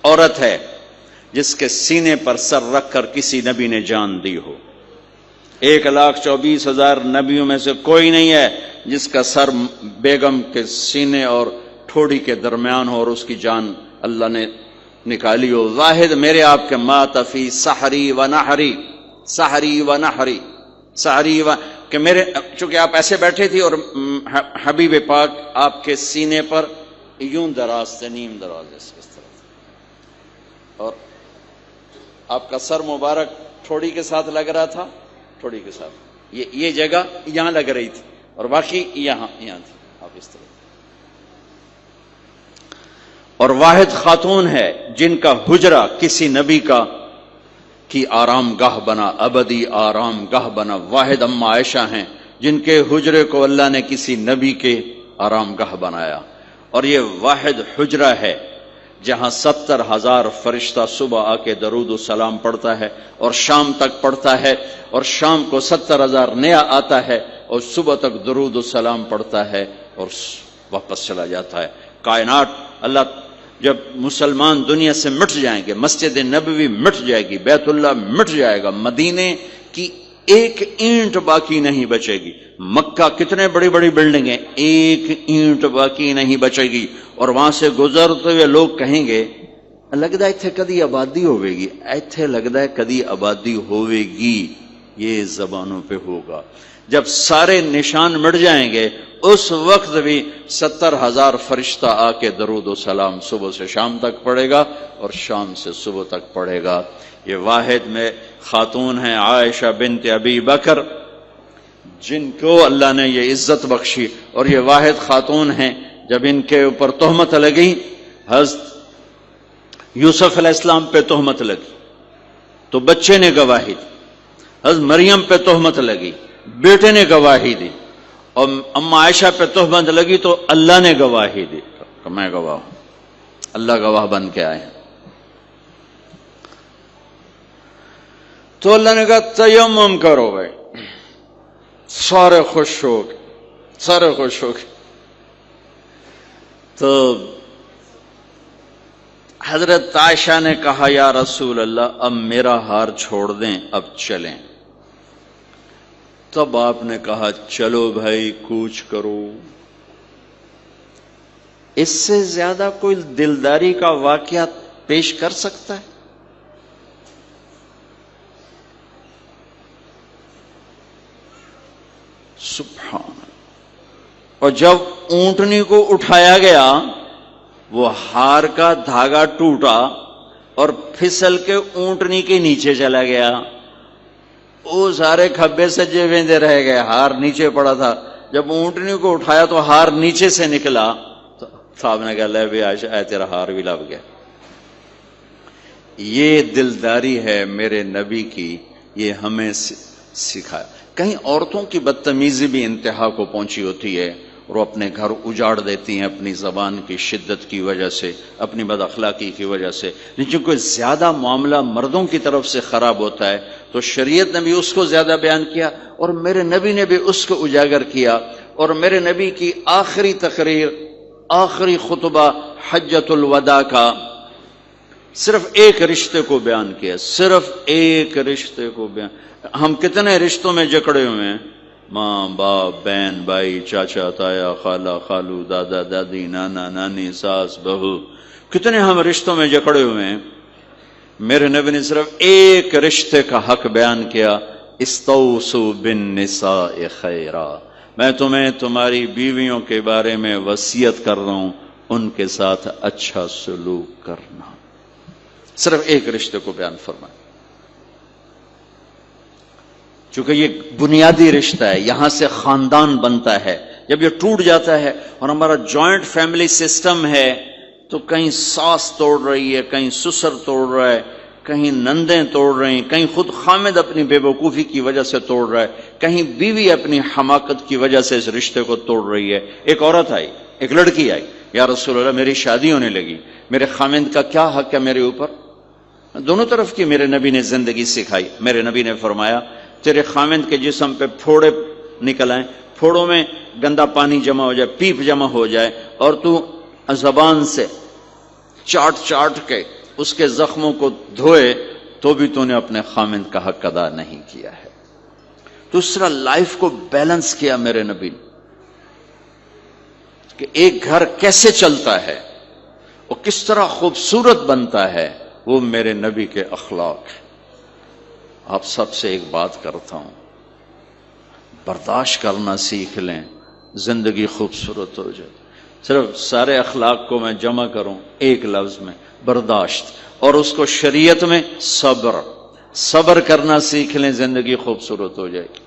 عورت ہے جس کے سینے پر سر رکھ کر کسی نبی نے جان دی ہو. 1,24,000 نبیوں میں سے کوئی نہیں ہے جس کا سر بیگم کے سینے اور ٹھوڑی کے درمیان ہو اور اس کی جان اللہ نے نکالی ہو. واحد میرے آپ کے مات فی سحری و نحری، سحری و نحری، سحری و، کہ میرے چونکہ آپ ایسے بیٹھے تھی اور حبیب پاک آپ کے سینے پر یوں دراز تھے، نیم دراز اس طرح، اور آپ کا سر مبارک ٹھوڑی کے ساتھ لگ رہا تھا، ٹھوڑی کے ساتھ یہ جگہ یہاں لگ رہی تھی اور باقی یہاں تھی، آپ اس طرح. اور واحد خاتون ہے جن کا حجرہ کسی نبی کی آرام گاہ بنا، ابدی آرام گاہ بنا. واحد اما عائشہ ہیں جن کے حجرے کو اللہ نے کسی نبی کے آرام گاہ بنایا. اور یہ واحد حجرہ ہے جہاں 70,000 فرشتہ صبح آ کے درود و سلام پڑھتا ہے اور شام تک پڑھتا ہے، اور شام کو 70,000 نیا آتا ہے اور صبح تک درود و سلام پڑھتا ہے اور واپس چلا جاتا ہے. کائنات اللہ جب مسلمان دنیا سے مٹ جائیں گے، مسجد نبوی مٹ جائے گی، بیت اللہ مٹ جائے گا، مدینے کی ایک اینٹ باقی نہیں بچے گی. مکہ کتنے بڑی بڑی بلڈنگیں، ایک اینٹ باقی نہیں بچے گی. اور وہاں سے گزرتے ہوئے لوگ کہیں گے لگتا ہے اتنے کدی آبادی ہوئے گی، ایتھے لگتا ہے کدی آبادی ہوئے گی. یہ زبانوں پہ ہوگا. جب سارے نشان مٹ جائیں گے اس وقت بھی 70,000 فرشتہ آ کے درود و سلام صبح سے شام تک پڑھے گا اور شام سے صبح تک پڑھے گا. یہ واحد میں خاتون ہیں عائشہ بنت ابی بکر جن کو اللہ نے یہ عزت بخشی. اور یہ واحد خاتون ہیں جب ان کے اوپر تہمت لگی، حضرت یوسف علیہ السلام پہ تہمت لگی تو بچے نے گواہی دی، حضرت مریم پہ تہمت لگی بیٹے نے گواہی دی، اور اما عائشہ پہ تہمت لگی تو اللہ نے گواہی دی کہ میں گواہ ہوں. اللہ گواہ بن کے آئے. تو اللہ نے کہا تیمم کرو بھائی. سارے خوش ہو گئے، سارے خوش ہو گئے. تو حضرت عائشہ نے کہا یا رسول اللہ اب میرا ہار چھوڑ دیں، اب چلیں. تب آپ نے کہا چلو بھائی کوچ کرو. اس سے زیادہ کوئی دلداری کا واقعہ پیش کر سکتا ہے؟ سبحان اللہ. اور جب اونٹنی کو اٹھایا گیا وہ ہار کا دھاگا ٹوٹا اور پھسل کے اونٹنی کے نیچے چلا گیا. وہ سارے کھبے سجے ویندے رہ گئے، ہار نیچے پڑا تھا. جب اونٹنی کو اٹھایا تو ہار نیچے سے نکلا تو صاحب نے کہا لے بھی عائشہ اے تیرا ہار بھی لب گیا. یہ دلداری ہے میرے نبی کی، یہ ہمیں سکھایا. کہیں عورتوں کی بدتمیزی بھی انتہا کو پہنچی ہوتی ہے اور وہ اپنے گھر اجاڑ دیتی ہیں اپنی زبان کی شدت کی وجہ سے، اپنی بد اخلاقی کی وجہ سے. لیکن کوئی زیادہ معاملہ مردوں کی طرف سے خراب ہوتا ہے تو شریعت نے بھی اس کو زیادہ بیان کیا اور میرے نبی نے بھی اس کو اجاگر کیا. اور میرے نبی کی آخری تقریر، آخری خطبہ حجۃ الوداع کا صرف ایک رشتے کو بیان کیا، صرف ایک رشتے کو بیان. ہم کتنے رشتوں میں جکڑے ہوئے ہیں، ماں باپ، بہن بھائی، چاچا تایا، خالہ خالو، دادا دادی، نانا نانی، ساس بہو، کتنے ہم رشتوں میں جکڑے ہوئے ہیں. میرے نبی نے صرف ایک رشتے کا حق بیان کیا، استوصوا بالنساء خیرا. میں تمہیں تمہاری بیویوں کے بارے میں وصیت کر رہا ہوں ان کے ساتھ اچھا سلوک کرنا. صرف ایک رشتے کو بیان فرمایا چونکہ یہ بنیادی رشتہ ہے، یہاں سے خاندان بنتا ہے. جب یہ ٹوٹ جاتا ہے اور ہمارا جوائنٹ فیملی سسٹم ہے تو کہیں ساس توڑ رہی ہے، کہیں سسر توڑ رہا ہے، کہیں نندیں توڑ رہی ہیں، کہیں خود خامد اپنی بے وقوفی کی وجہ سے توڑ رہا ہے، کہیں بیوی اپنی حماقت کی وجہ سے اس رشتے کو توڑ رہی ہے. ایک عورت آئی، ایک لڑکی آئی، یا رسول اللہ میری شادی ہونے لگی، میرے خامند کا کیا حق ہے میرے اوپر؟ دونوں طرف کی میرے نبی نے زندگی سکھائی۔ میرے نبی نے فرمایا تیرے خامند کے جسم پہ پھوڑے نکل آئیں، پھوڑوں میں گندا پانی جمع ہو جائے، پیپ جمع ہو جائے، اور تو زبان سے چاٹ چاٹ کے اس کے زخموں کو دھوئے، تو بھی تو نے اپنے خامند کا حق ادا نہیں کیا ہے۔ دوسرا، لائف کو بیلنس کیا میرے نبی نے کہ ایک گھر کیسے چلتا ہے اور کس طرح خوبصورت بنتا ہے، وہ میرے نبی کے اخلاق ہیں۔ آپ سب سے ایک بات کرتا ہوں، برداشت کرنا سیکھ لیں، زندگی خوبصورت ہو جائے۔ صرف سارے اخلاق کو میں جمع کروں ایک لفظ میں، برداشت، اور اس کو شریعت میں صبر۔ صبر کرنا سیکھ لیں، زندگی خوبصورت ہو جائے گی۔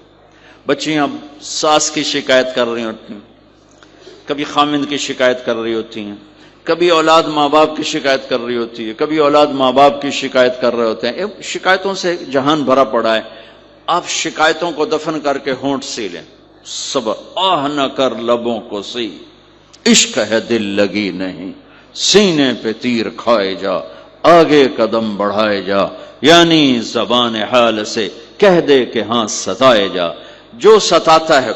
بچیاں ساس کی شکایت کر رہی ہوتی ہیں، کبھی خامند کی شکایت کر رہی ہوتی ہیں، کبھی اولاد ماں باپ کی شکایت کر رہی ہوتی ہے، کبھی اولاد ماں باپ کی شکایت کر رہے ہوتے ہیں۔ شکایتوں سے جہان بھرا پڑا ہے۔ آپ شکایتوں کو دفن کر کے ہونٹ سی لیں، صبر، آہ نہ کر لبوں کو سی، عشق ہے دل لگی نہیں، سینے پہ تیر کھائے جا، آگے قدم بڑھائے جا، یعنی زبان حال سے کہہ دے کہ ہاں ستائے جا۔ جو ستاتا ہے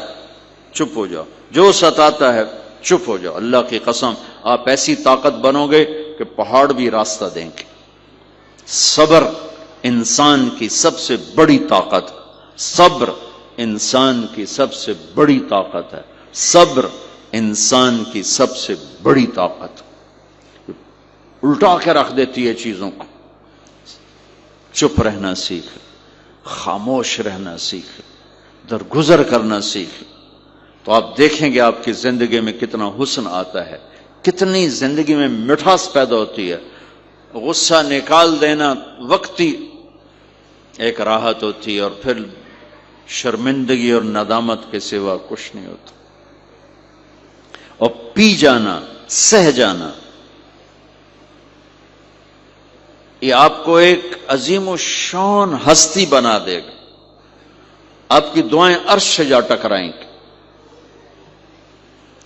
چپ ہو جاؤ، جو ستاتا ہے چپ ہو جاؤ۔ اللہ کی قسم آپ ایسی طاقت بنو گے کہ پہاڑ بھی راستہ دیں گے۔ صبر انسان کی سب سے بڑی طاقت، صبر انسان کی سب سے بڑی طاقت ہے، صبر انسان کی سب سے بڑی طاقت، الٹا کے رکھ دیتی ہے چیزوں کو۔ چپ رہنا سیکھ، خاموش رہنا سیکھ، درگزر کرنا سیکھ، تو آپ دیکھیں گے آپ کی زندگی میں کتنا حسن آتا ہے، کتنی زندگی میں مٹھاس پیدا ہوتی ہے۔ غصہ نکال دینا وقتی ایک راحت ہوتی ہے، اور پھر شرمندگی اور ندامت کے سوا کچھ نہیں ہوتا۔ اور پی جانا، سہ جانا، یہ آپ کو ایک عظیم و شان ہستی بنا دے گا۔ آپ کی دعائیں عرش سے جا ٹکرائیں گی۔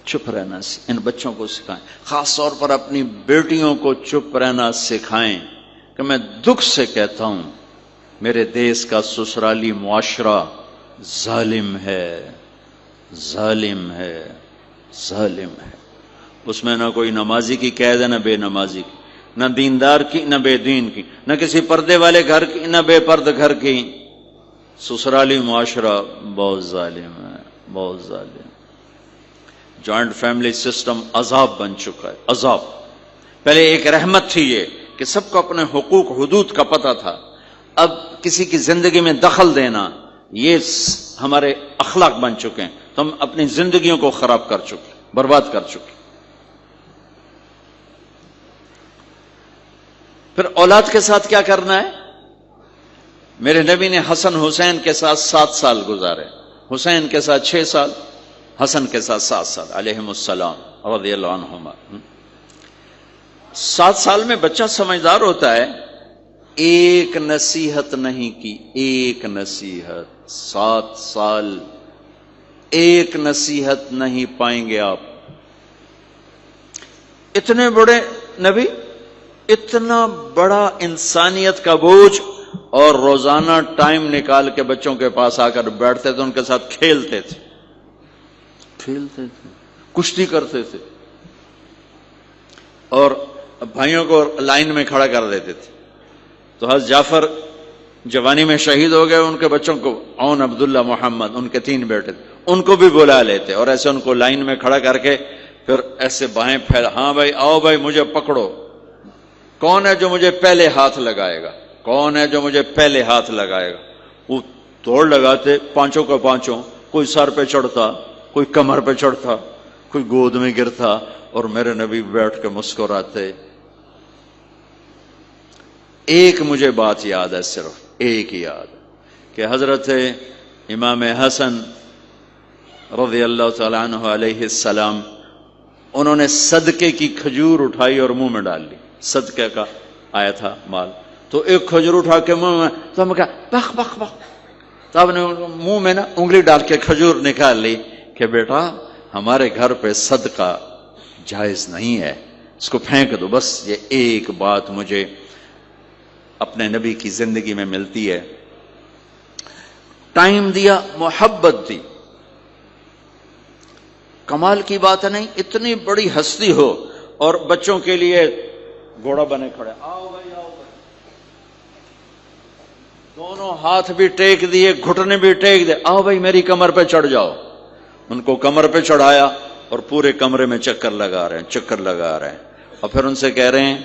چپ رہنا ان بچوں کو سکھائیں، خاص طور پر اپنی بیٹیوں کو چپ رہنا سکھائیں کہ میں دکھ سے کہتا ہوں میرے دیس کا سسرالی معاشرہ ظالم ہے، ظالم ہے، ظالم ہے۔ اس میں نہ کوئی نمازی کی قید ہے، نہ بے نمازی کی، نہ دیندار کی، نہ بے دین کی، نہ کسی پردے والے گھر کی، نہ بے پرد گھر کی۔ سسرالی معاشرہ بہت ظالم ہے، بہت ظالم۔ جوائنٹ فیملی سسٹم عذاب بن چکا ہے، عذاب۔ پہلے ایک رحمت تھی یہ کہ سب کو اپنے حقوق حدود کا پتہ تھا، اب کسی کی زندگی میں دخل دینا یہ ہمارے اخلاق بن چکے ہیں، تو ہم اپنی زندگیوں کو خراب کر چکے، برباد کر چکے۔ پھر اولاد کے ساتھ کیا کرنا ہے؟ میرے نبی نے حسن حسین کے ساتھ 7 سال گزارے، حسین کے ساتھ 6 سال، حسن کے ساتھ 7 سال علیہم السلام رضی اللہ عنہما۔ 7 سال میں بچہ سمجھدار ہوتا ہے، ایک نصیحت نہیں کی، ایک نصیحت، 7 سال ایک نصیحت نہیں پائیں گے آپ۔ اتنے بڑے نبی، اتنا بڑا انسانیت کا بوجھ، اور روزانہ ٹائم نکال کے بچوں کے پاس آ کر بیٹھتے تھے، ان کے ساتھ کھیلتے تھے، کشتی کرتے تھے، اور بھائیوں کو لائن میں کھڑا کر دیتے تھے۔ تو حضرت جعفر جوانی میں شہید ہو گئے، ان کے بچوں کو عون، عبداللہ، محمد، ان کے 3 بیٹے تھے، ان کو بھی بلا لیتے، اور ایسے ان کو لائن میں کھڑا کر کے پھر ایسے باہیں پھیلا، ہاں بھائی آؤ بھائی مجھے پکڑو، کون ہے جو مجھے پہلے ہاتھ لگائے گا، کون ہے جو مجھے پہلے ہاتھ لگائے گا۔ وہ توڑ لگاتے، پانچوں کا پانچوں، کوئی سر پہ چڑھتا، کوئی کمر پہ چڑھتا، کوئی گود میں گرتا، اور میرے نبی بیٹھ کے مسکراتے۔ ایک مجھے بات یاد ہے، صرف ایک ہی یاد کہ حضرت امام حسن رضی اللہ تعالیٰ عنہ علیہ السلام، انہوں نے صدقے کی کھجور اٹھائی اور منہ میں ڈال لی، صدقے کا آیا تھا مال، تو ایک کھجور اٹھا کے منہ میں، تو ہم کہا بخ بخ بخ، تو آپ نے منہ میں نا انگلی ڈال کے کھجور نکال لی کہ بیٹا ہمارے گھر پہ صدقہ جائز نہیں ہے، اس کو پھینک دو۔ بس یہ ایک بات مجھے اپنے نبی کی زندگی میں ملتی ہے، ٹائم دیا، محبت دی۔ کمال کی بات ہے نہیں، اتنی بڑی ہستی ہو اور بچوں کے لیے گھوڑا بنے کھڑے، آؤ بھائی آؤ بھائی، دونوں ہاتھ بھی ٹیک دیے، گھٹنے بھی ٹیک دیے، آؤ بھائی میری کمر پہ چڑھ جاؤ۔ ان کو کمر پہ چڑھایا اور پورے کمرے میں چکر لگا رہے ہیں، چکر لگا رہے ہیں، اور پھر ان سے کہہ رہے ہیں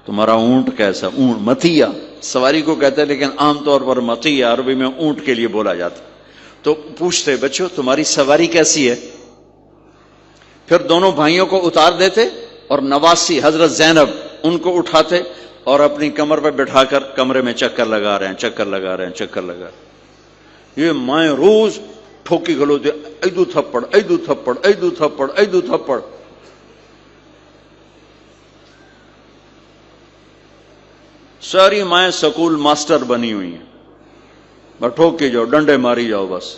تمہارا اونٹ کیسا؟ اونٹ متیہ سواری کو کہتے ہیں، لیکن عام طور پر متیہ عربی میں اونٹ کے لیے بولا جاتا۔ تو پوچھتے بچوں تمہاری سواری کیسی ہے؟ پھر دونوں بھائیوں کو اتار دیتے اور نواسی حضرت زینب ان کو اٹھاتے اور اپنی کمر پہ بٹھا کر کمرے میں چکر لگا رہے ہیں، چکر لگا رہے ہیں، چکر لگا رہے ہیں۔ یہ مائیں روز ٹھوکی کھلو دے، ایدو تھپڑ، ایدو تھپڑ، ایدو تھپڑ، ایدو تھپڑ۔ ساری مائیں سکول ماسٹر بنی ہوئی ہیں، بس ٹھوک کے جاؤ، ڈنڈے ماری جاؤ، بس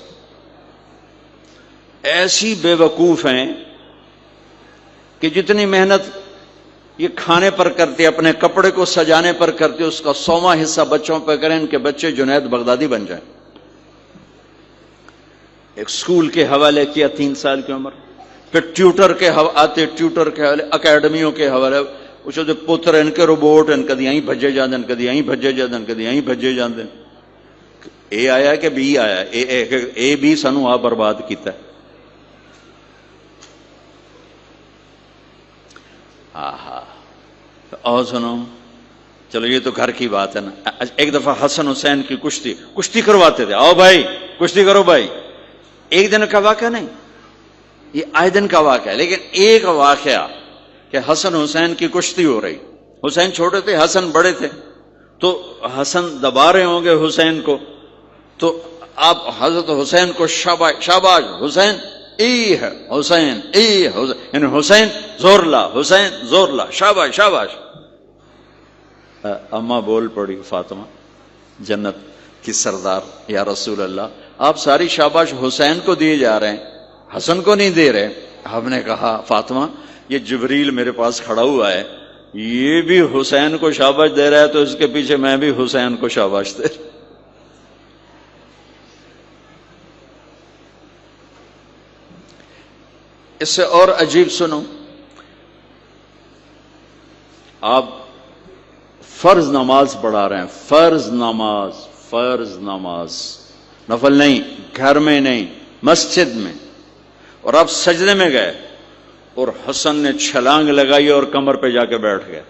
ایسی بے وقوف ہیں کہ جتنی محنت یہ کھانے پر کرتے، اپنے کپڑے کو سجانے پر کرتے، اس کا 100واں حصہ بچوں پہ کریں، ان کے بچے جنید بغدادی بن جائیں۔ ایک سکول کے حوالے کیا 3 سال کی عمر، پھر ٹیوٹر کے آتے، ٹیوٹر کے حوالے، اکیڈمیوں کے حوالے، اس پتر ان کے روبوٹ ان کدی یہیں بھجے جاندے، ان کدی یہیں بھجے جاندے، ان کدی یہیں بھجے جاندے۔ اے آیا کہ بی آیا؟ اے بی سانو آ برباد کیتا ہے۔ اور سنو، چلو یہ تو گھر کی بات ہے نا۔ ایک دفعہ حسن حسین کی کشتی کرواتے تھے، آؤ بھائی کشتی کرو بھائی۔ ایک دن کا واقعہ نہیں، یہ آئے دن کا واقعہ ہے، لیکن ایک واقعہ کہ حسن حسین کی کشتی ہو رہی، حسین چھوٹے تھے، حسن بڑے تھے، تو حسن دبا رہے ہوں گے حسین کو، تو آپ حضرت حسین کو شاباش شاباش حسین، ای ہے حسین، ای حسین، یعنی حسین زور لا، حسین زور لا، شاباش شاباش۔ اماں بول پڑی فاطمہ جنت کی سردار، یا رسول اللہ آپ ساری شاباش حسین کو دیے جا رہے ہیں، حسن کو نہیں دے رہے۔ آپ نے کہا فاطمہ یہ جبریل میرے پاس کھڑا ہوا ہے، یہ بھی حسین کو شاباش دے رہا ہے، تو اس کے پیچھے میں بھی حسین کو شاباش دے رہا۔ اس سے اور عجیب سنو، آپ فرض نماز پڑھا رہے ہیں، فرض نماز، نفل نہیں، گھر میں نہیں، مسجد میں، اور آپ سجدے میں گئے اور حسن نے چھلانگ لگائی اور کمر پہ جا کے بیٹھ گئے،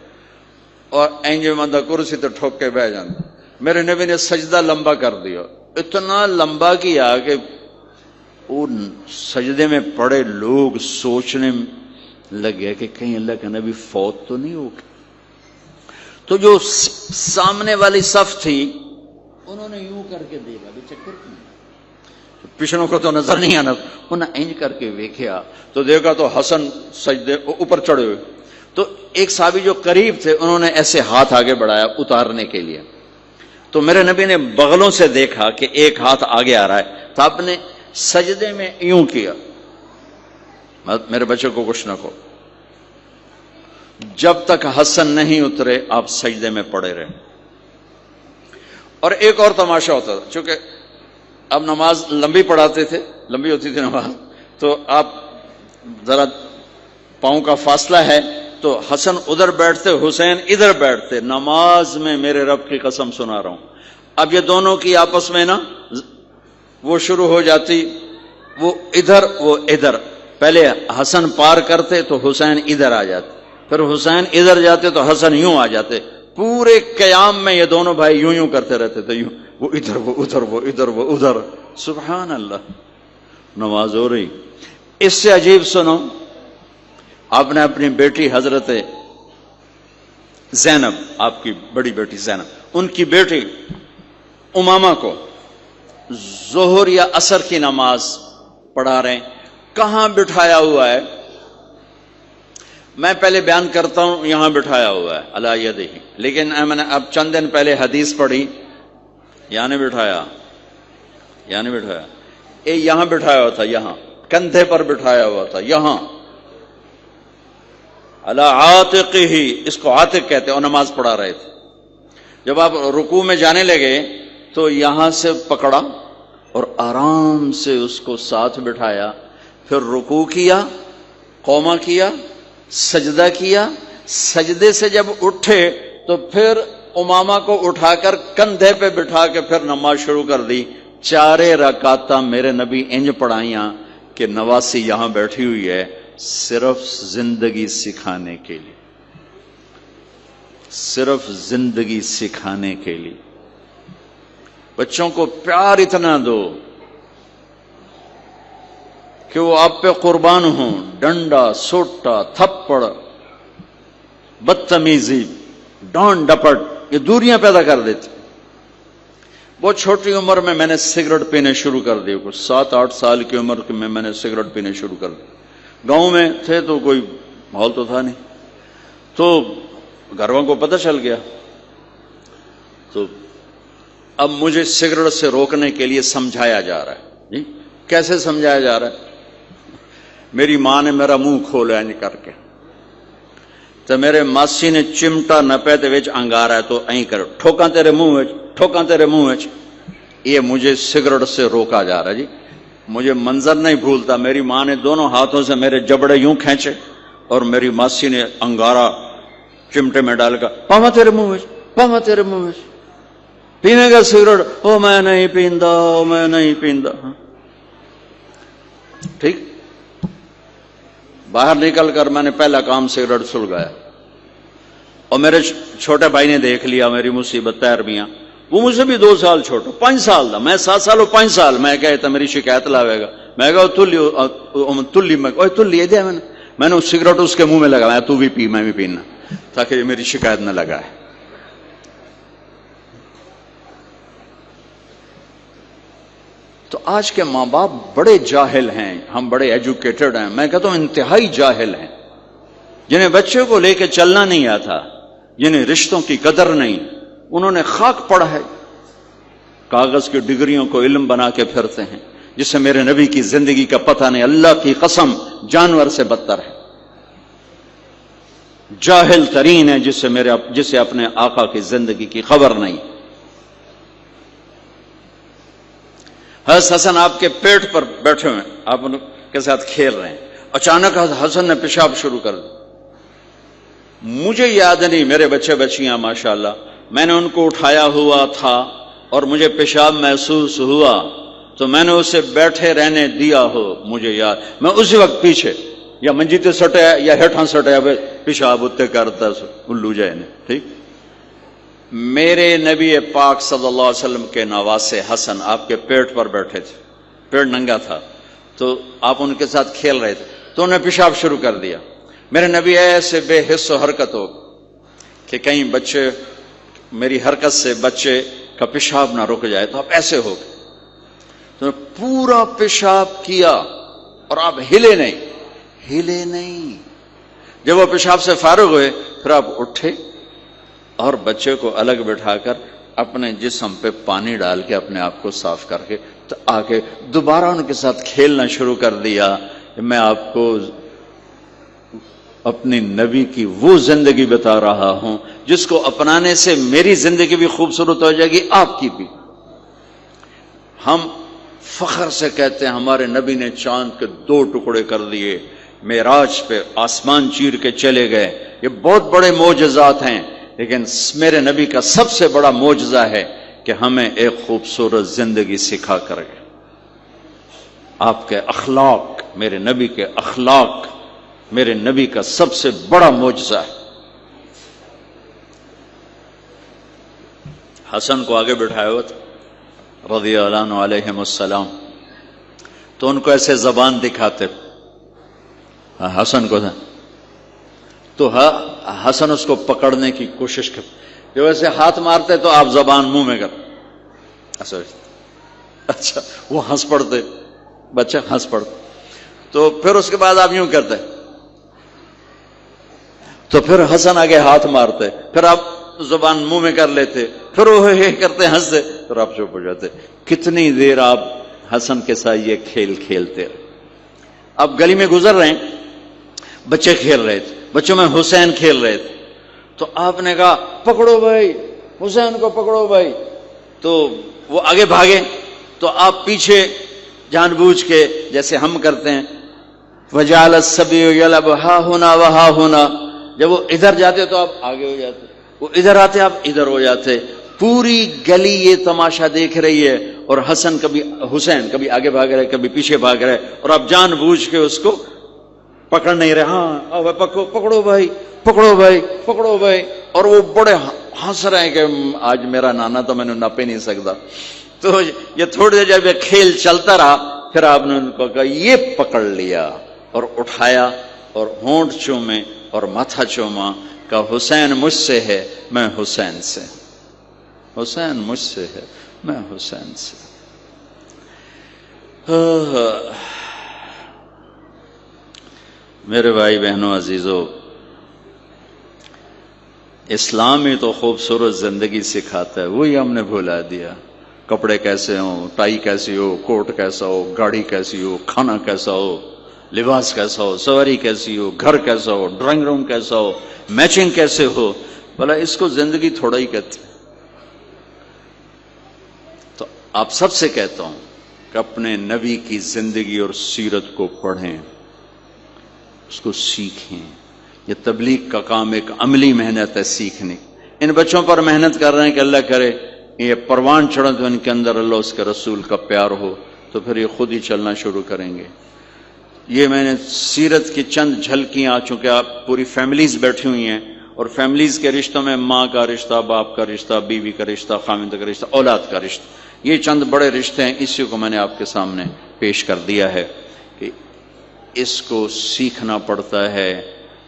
اور اینجے مندہ کرسی تو ٹھوک کے بیٹھ جانا۔ میرے نبی نے سجدہ لمبا کر دیا، اتنا لمبا کیا کہ ان سجدے میں پڑے لوگ سوچنے لگے کہ کہیں اللہ کا نبی فوت تو نہیں ہو گیا۔ تو جو سامنے والی صف تھی انہوں نے یوں کر کے دیکھا، بھی چکر کیوں، پچھلوں کو تو نظر نہیں آنا، انہوں نے اینج کر کے دیکھا تو دیکھا تو حسن سجدے اوپر چڑھے ہوئے۔ تو ایک صحابی جو قریب تھے انہوں نے ایسے ہاتھ آگے بڑھایا اتارنے کے لیے، تو میرے نبی نے بغلوں سے دیکھا کہ ایک ہاتھ آگے آ رہا ہے، تو آپ نے سجدے میں یوں کیا، میرے بچے کو کچھ نہ کہو، جب تک حسن نہیں اترے آپ سجدے میں پڑے رہے۔ اور ایک اور تماشا ہوتا تھا، چونکہ اب نماز لمبی پڑھاتے تھے، لمبی ہوتی تھی نماز، تو آپ ذرا پاؤں کا فاصلہ ہے تو حسن ادھر بیٹھتے، حسین ادھر بیٹھتے، نماز میں میرے رب کی قسم سنا رہا ہوں۔ اب یہ دونوں کی آپس میں نا وہ شروع ہو جاتی، وہ ادھر، پہلے حسن پار کرتے تو حسین ادھر آ جاتے، پھر حسین ادھر جاتے تو حسن یوں آ جاتے، پورے قیام میں یہ دونوں بھائی یوں کرتے رہتے تھے، یوں، وہ ادھر وہ ادھر، وہ ادھر وہ ادھر، سبحان اللہ، نماز ہو رہی۔ اس سے عجیب سنو، آپ نے اپنی بیٹی حضرت زینب، آپ کی بڑی بیٹی زینب، ان کی بیٹی امامہ کو ظہر یا عصر کی نماز پڑھا رہے ہیں، کہاں بٹھایا ہوا ہے؟ میں پہلے بیان کرتا ہوں، یہاں بٹھایا ہوا ہے علی یدہ، لیکن میں نے اب چند دن پہلے حدیث پڑھی، یہاں نہیں بٹھایا، یہاں بٹھایا ہوا تھا، یہاں کندھے پر بٹھایا ہوا تھا، یہاں علی عاتقہ، اس کو عاتق کہتے ہیں، اور نماز پڑھا رہے تھے. جب آپ رکوع میں جانے لگے تو یہاں سے پکڑا اور آرام سے اس کو ساتھ بٹھایا، پھر رکوع کیا، قوما کیا، سجدہ کیا، سجدے سے جب اٹھے تو پھر امامہ کو اٹھا کر کندھے پہ بٹھا کے پھر نماز شروع کر دی. 4 رکعتاں میرے نبی انج پڑھائیاں کہ نواسی یہاں بیٹھی ہوئی ہے، صرف زندگی سکھانے کے لیے، صرف زندگی سکھانے کے لیے. بچوں کو پیار اتنا دو کہ وہ آپ پہ قربان ہوں. ڈنڈا، سوٹا، تھپڑ، بدتمیزی، ڈانٹ ڈپٹ، یہ دوریاں پیدا کر دیتی. بہت چھوٹی عمر میں نے سگریٹ پینے شروع کر دی. کچھ 7-8 سال کی عمر میں نے سگریٹ پینے شروع کر دی. گاؤں میں تھے تو کوئی ماحول تو تھا نہیں، تو گھر والوں کو پتہ چل گیا. تو اب مجھے سگریٹ سے روکنے کے لیے سمجھایا جا رہا ہے. جی کیسے سمجھایا جا رہا ہے؟ میری ماں نے میرا منہ کھولا ہے کر کے، تو میرے ماسی نے چمٹا نپے تے وچ انگارا ہے تو این کر ٹھوکاں تیرے منہ وچ، ٹھوکاں تیرے منہ وچ. یہ مجھے سگریٹ سے روکا جا رہا ہے. جی مجھے منظر نہیں بھولتا، میری ماں نے دونوں ہاتھوں سے میرے جبڑے یوں کھینچے اور میری ماسی نے انگارا چمٹے میں ڈال کر پاوا تیرے منہ وچ، پاوا تیرے منہ وچ، پینے گا سگریٹ؟ او میں نہیں پیندا، او میں نہیں پیندا. ٹھیک، باہر نکل کر میں نے پہلا کام سگریٹ سلگایا، اور میرے چھوٹے بھائی نے دیکھ لیا میری مصیبت. تیر میاں وہ مجھ سے بھی 2 سال چھوٹا، 5 سال تھا، میں 7 سال اور 5 سال. میں کہتا میری شکایت لاوے گا. میں کہا تلی تلی دیا میں نے سگریٹ اس کے منہ میں لگایا، تو بھی پی میں بھی پینا، تاکہ یہ میری شکایت نہ لگائے. تو آج کے ماں باپ بڑے جاہل ہیں، ہم بڑے ایجوکیٹڈ ہیں، میں کہتا ہوں انتہائی جاہل ہیں، جنہیں بچے کو لے کے چلنا نہیں آتا، جنہیں رشتوں کی قدر نہیں. انہوں نے خاک پڑا ہے، کاغذ کی ڈگریوں کو علم بنا کے پھرتے ہیں، جس سے میرے نبی کی زندگی کا پتہ نہیں. اللہ کی قسم جانور سے بدتر ہے، جاہل ترین ہے جسے اپنے آقا کی زندگی کی خبر نہیں. حضرت حسن آپ کے پیٹ پر بیٹھے ہوئے، آپ ان کے ساتھ کھیل رہے ہیں، اچانک حسن نے پیشاب شروع کر دیا. مجھے یاد نہیں، میرے بچے بچیاں ماشاءاللہ، میں نے ان کو اٹھایا ہوا تھا اور مجھے پیشاب محسوس ہوا تو میں نے اسے بیٹھے رہنے دیا ہو. مجھے یاد، میں اسی وقت پیچھے یا منجی تے سٹیا یا ہیٹھاں سٹیا پیشاب اتنے کرتا الو جائے نے. ٹھیک، میرے نبی پاک صلی اللہ علیہ وسلم کے نواسے حسن آپ کے پیٹ پر بیٹھے تھے، پیٹ ننگا تھا، تو آپ ان کے ساتھ کھیل رہے تھے تو انہوں نے پیشاب شروع کر دیا. میرے نبی ایسے بے حس و حرکت ہو کہ کہیں بچے میری حرکت سے بچے کا پیشاب نہ رک جائے، تو آپ ایسے ہو گئے، تو پورا پیشاب کیا اور آپ ہلے نہیں. جب وہ پیشاب سے فارغ ہوئے پھر آپ اٹھے اور بچے کو الگ بٹھا کر اپنے جسم پہ پانی ڈال کے اپنے آپ کو صاف کر کے تو آگے دوبارہ ان کے ساتھ کھیلنا شروع کر دیا. میں آپ کو اپنی نبی کی وہ زندگی بتا رہا ہوں جس کو اپنانے سے میری زندگی بھی خوبصورت ہو جائے گی، آپ کی بھی. ہم فخر سے کہتے ہیں ہمارے نبی نے چاند کے 2 ٹکڑے کر دیے، معراج پہ آسمان چیر کے چلے گئے. یہ بہت بڑے معجزات ہیں، لیکن میرے نبی کا سب سے بڑا معجزہ ہے کہ ہمیں ایک خوبصورت زندگی سکھا کر گئے. آپ کے اخلاق، میرے نبی کے اخلاق میرے نبی کا سب سے بڑا معجزہ ہے. حسن کو آگے بٹھایا ہوا تھا رضی اللہ عنہ علیہم السلام، تو ان کو ایسے زبان دکھاتے حسن کو تھا، تو حسن اس کو پکڑنے کی کوشش کر، جو ایسے ہاتھ مارتے تو آپ زبان منہ میں کر، اچھا وہ ہنس پڑتے، بچہ ہنس پڑتا. تو پھر اس کے بعد آپ یوں کرتے تو پھر حسن آگے ہاتھ مارتے، پھر آپ زبان منہ میں کر لیتے، پھر وہ یہ کرتے ہنستے، پھر آپ چپ ہو جاتے. کتنی دیر آپ حسن کے ساتھ یہ کھیل کھیلتے. اب گلی میں گزر رہے ہیں بچے کھیل رہے تھے، بچوں میں حسین کھیل رہے تھے، تو آپ نے کہا پکڑو بھائی حسین کو پکڑو بھائی، تو وہ آگے بھاگے، تو آپ پیچھے جان بوجھ کے جیسے ہم کرتے ہیں وَجَعَلَ السَّبِيُّ يَلْعَبُ هَا هُنَا وَهَا هُنَا، جب وہ ادھر جاتے تو آپ آگے ہو جاتے، وہ ادھر آتے آپ ادھر ہو جاتے، پوری گلی یہ تماشا دیکھ رہی ہے، اور حسین کبھی آگے بھاگ رہے کبھی پیچھے بھاگ رہے، اور آپ جان بوجھ کے اس کو پکڑ نہیں رہے، ہاں پکڑو بھائی پکڑو بھائی پکڑو بھائی، اور وہ بڑے ہنس رہے ہیں کہ آج میرا نانا تو میں نے نپ ہی نہیں سکتا۔ تو یہ تھوڑی دیر جب یہ کھیل چلتا رہا، پھر آپ نے ان کو کہا یہ پکڑ لیا اور اٹھایا اور ہونٹ چومے اور ماتھا چوما، کہ حسین مجھ سے ہے میں حسین سے، حسین مجھ سے ہے میں حسین سے۔ میرے بھائی بہنوں عزیزو، اسلام ہی تو خوبصورت زندگی سکھاتا ہے، وہی ہم نے بھلا دیا۔ کپڑے کیسے ہوں، ٹائی کیسی ہو، کوٹ کیسا ہو، گاڑی کیسی ہو، کھانا کیسا ہو، لباس کیسا ہو، سواری کیسی ہو، گھر کیسا ہو، ڈرائنگ روم کیسا ہو، میچنگ کیسے ہو، بھلا اس کو زندگی تھوڑا ہی کہتے ہیں۔ تو آپ سب سے کہتا ہوں کہ اپنے نبی کی زندگی اور سیرت کو پڑھیں، اس کو سیکھیں۔ یہ تبلیغ کا کام ایک عملی محنت ہے، سیکھنے۔ ان بچوں پر محنت کر رہے ہیں کہ اللہ کرے یہ پروان چڑھے تو ان کے اندر اللہ اس کے رسول کا پیار ہو، تو پھر یہ خود ہی چلنا شروع کریں گے۔ یہ میں نے سیرت کی چند جھلکیاں، چونکہ آپ پوری فیملیز بیٹھی ہوئی ہیں، اور فیملیز کے رشتوں میں ماں کا رشتہ، باپ کا رشتہ، بیوی کا رشتہ، خاوند کا رشتہ، اولاد کا رشتہ، یہ چند بڑے رشتے ہیں، اسی کو میں نے آپ کے سامنے پیش کر دیا ہے کہ اس کو سیکھنا پڑتا ہے،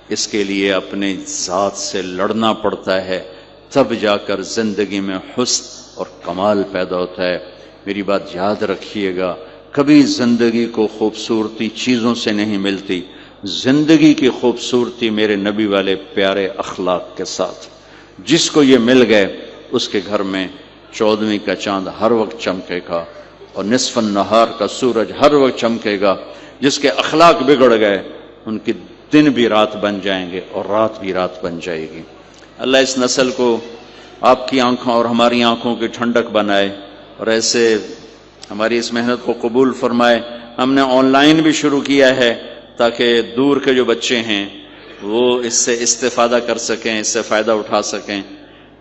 اس کے لیے اپنے ذات سے لڑنا پڑتا ہے، تب جا کر زندگی میں حسن اور کمال پیدا ہوتا ہے۔ میری بات یاد رکھیے گا، کبھی زندگی کو خوبصورتی چیزوں سے نہیں ملتی، زندگی کی خوبصورتی میرے نبی والے پیارے اخلاق کے ساتھ۔ جس کو یہ مل گئے اس کے گھر میں 14ویں کا چاند ہر وقت چمکے گا، اور نصف النہار کا سورج ہر وقت چمکے گا۔ جس کے اخلاق بگڑ گئے ان کی دن بھی رات بن جائیں گے اور رات بھی رات بن جائے گی۔ اللہ اس نسل کو آپ کی آنکھوں اور ہماری آنکھوں کی ٹھنڈک بنائے، اور ایسے ہماری اس محنت کو قبول فرمائے۔ ہم نے آن لائن بھی شروع کیا ہے تاکہ دور کے جو بچے ہیں وہ اس سے استفادہ کر سکیں، اس سے فائدہ اٹھا سکیں،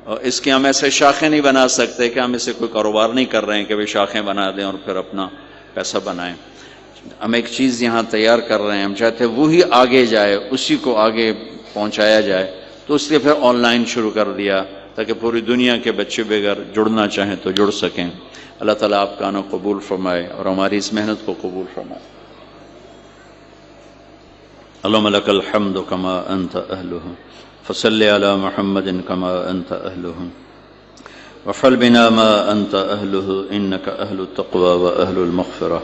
اور اس کی ہم ایسے شاخیں نہیں بنا سکتے کہ ہم اسے کوئی کاروبار نہیں کر رہے ہیں کہ وہ شاخیں بنا دیں اور پھر اپنا پیسہ بنائیں۔ ہم ایک چیز یہاں تیار کر رہے ہیں، ہم چاہتے ہیں وہی آگے جائے، اسی کو آگے پہنچایا جائے، تو اس لیے پھر آن لائن شروع کر دیا تاکہ پوری دنیا کے بچے بھی اگر جڑنا چاہیں تو جڑ سکیں۔ اللہ تعالیٰ آپ کا آنا قبول فرمائے اور ہماری اس محنت کو قبول فرمائے۔ اللہم لک الحمد کما انت اہلہ، فصل علی محمد کما انت اہلہ، وفعل بنا ما انت اہلہ، انک اہل التقوی و اہل المغفرہ۔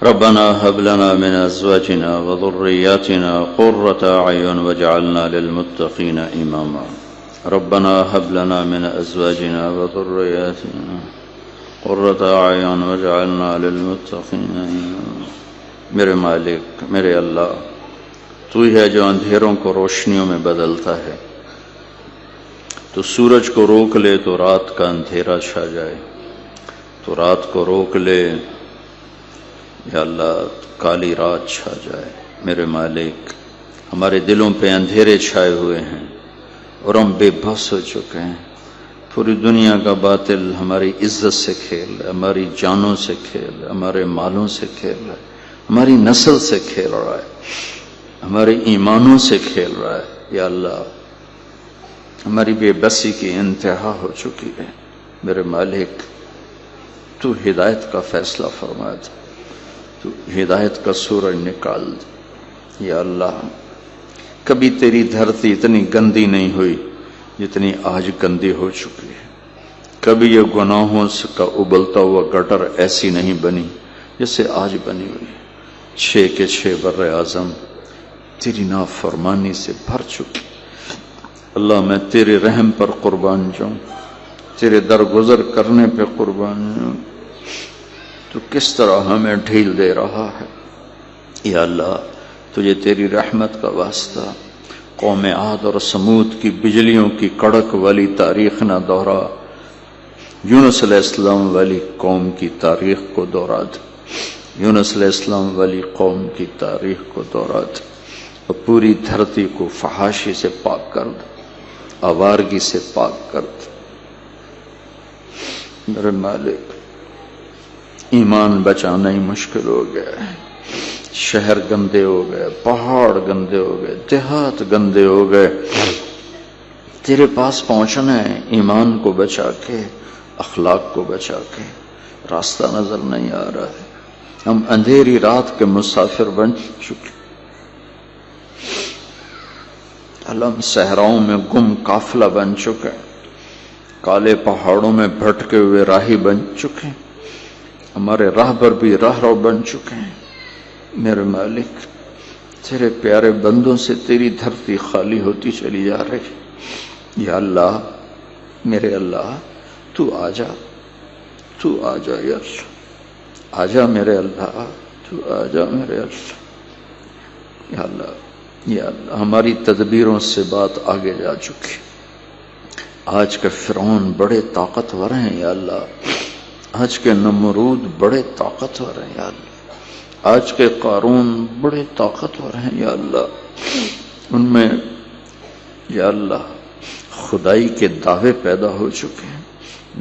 ربنا هب لنا من ازواجنا وذرياتنا قرة اعين واجعلنا للمتقين اماما۔ ربنا هب لنا من ازواجنا وذرياتنا قرة اعين واجعلنا للمتقين اماما۔ میرے مالک، میرے اللہ، تو ہی ہے جو اندھیروں کو روشنیوں میں بدلتا ہے۔ تو سورج کو روک لے تو رات کا اندھیرا چھا جائے، تو رات کو روک لے یا اللہ کالی رات چھا جائے۔ میرے مالک، ہمارے دلوں پہ اندھیرے چھائے ہوئے ہیں اور ہم بے بس ہو چکے ہیں۔ پوری دنیا کا باطل ہماری عزت سے کھیل رہا ہے، ہماری جانوں سے کھیل رہا ہے، ہمارے مالوں سے کھیل رہا ہے، ہماری نسل سے کھیل رہا ہے، ہمارے ایمانوں سے کھیل رہا ہے۔ یا اللہ، ہماری بے بسی کی انتہا ہو چکی ہے۔ میرے مالک، تو ہدایت کا فیصلہ فرما دے، تو ہدایت کا سورج نکال دے۔ یا اللہ، کبھی تیری دھرتی اتنی گندی نہیں ہوئی جتنی آج گندی ہو چکی ہے، کبھی یہ گناہوں کا ابلتا ہوا گٹر ایسی نہیں بنی جیسے آج بنی ہوئی ہے۔ 6 کے 6 بر اعظم تیری نافرمانی سے بھر چکی۔ اللہ، میں تیرے رحم پر قربان جاؤں، تیرے درگزر کرنے پہ قربان جاؤں۔ تو کس طرح ہمیں ڈھیل دے رہا ہے۔ یا اللہ، تجھے تیری رحمت کا واسطہ قوم عاد اور سمود کی بجلیوں کی کڑک والی تاریخ نہ دہرا، یونس علیہ السلام والی قوم کی تاریخ کو دہرا دے، یونس علیہ السلام والی قوم کی تاریخ کو دہرا دے، اور پوری دھرتی کو فحاشی سے پاک کر دے، آوارگی سے پاک کر دے۔ میرے مالک، ایمان بچانا ہی مشکل ہو گیا ہے، شہر گندے ہو گئے، پہاڑ گندے ہو گئے، دیہات گندے ہو گئے، تیرے پاس پہنچنا ہے ایمان کو بچا کے، اخلاق کو بچا کے، راستہ نظر نہیں آ رہا ہے، ہم اندھیری رات کے مسافر بن چکے، ہم صحراؤں میں گم قافلہ بن چکے، کالے پہاڑوں میں بھٹکے ہوئے راہی بن چکے، ہمارے راہبر بھی راہرو بن چکے ہیں۔ میرے مالک، تیرے پیارے بندوں سے تیری دھرتی خالی ہوتی چلی جا رہی، یا اللہ، میرے اللہ، تو آجا، تو آجا یا اللہ، آجا میرے اللہ، تو آجا میرے اللہ، یا اللہ، یا اللہ۔ ہماری تدبیروں سے بات آگے جا چکی، آج کے فرعون بڑے طاقتور ہیں یا اللہ، آج کے نمرود بڑے طاقتور ہیں یا اللہ، آج کے قارون بڑے طاقتور ہیں یا اللہ، ان میں یا اللہ خدائی کے دعوے پیدا ہو چکے ہیں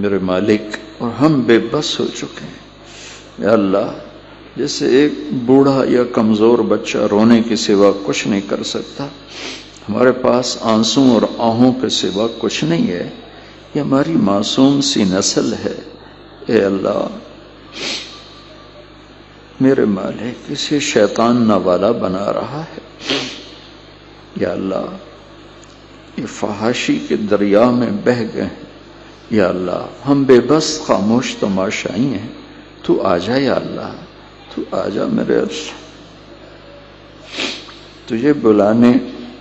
میرے مالک، اور ہم بے بس ہو چکے ہیں یا اللہ۔ جیسے ایک بوڑھا یا کمزور بچہ رونے کے سوا کچھ نہیں کر سکتا، ہمارے پاس آنسوں اور آہوں کے سوا کچھ نہیں ہے، یہ ہماری معصوم سی نسل ہے اے اللہ۔ میرے مالک، اسے شیطان ناوالا بنا رہا ہے یا اللہ، یہ فحاشی کے دریا میں بہہ گئے ہیں یا اللہ، ہم بے بس خاموش تماشائی ہیں، تو آجا یا اللہ، تو آجا میرے اللہ، تجھے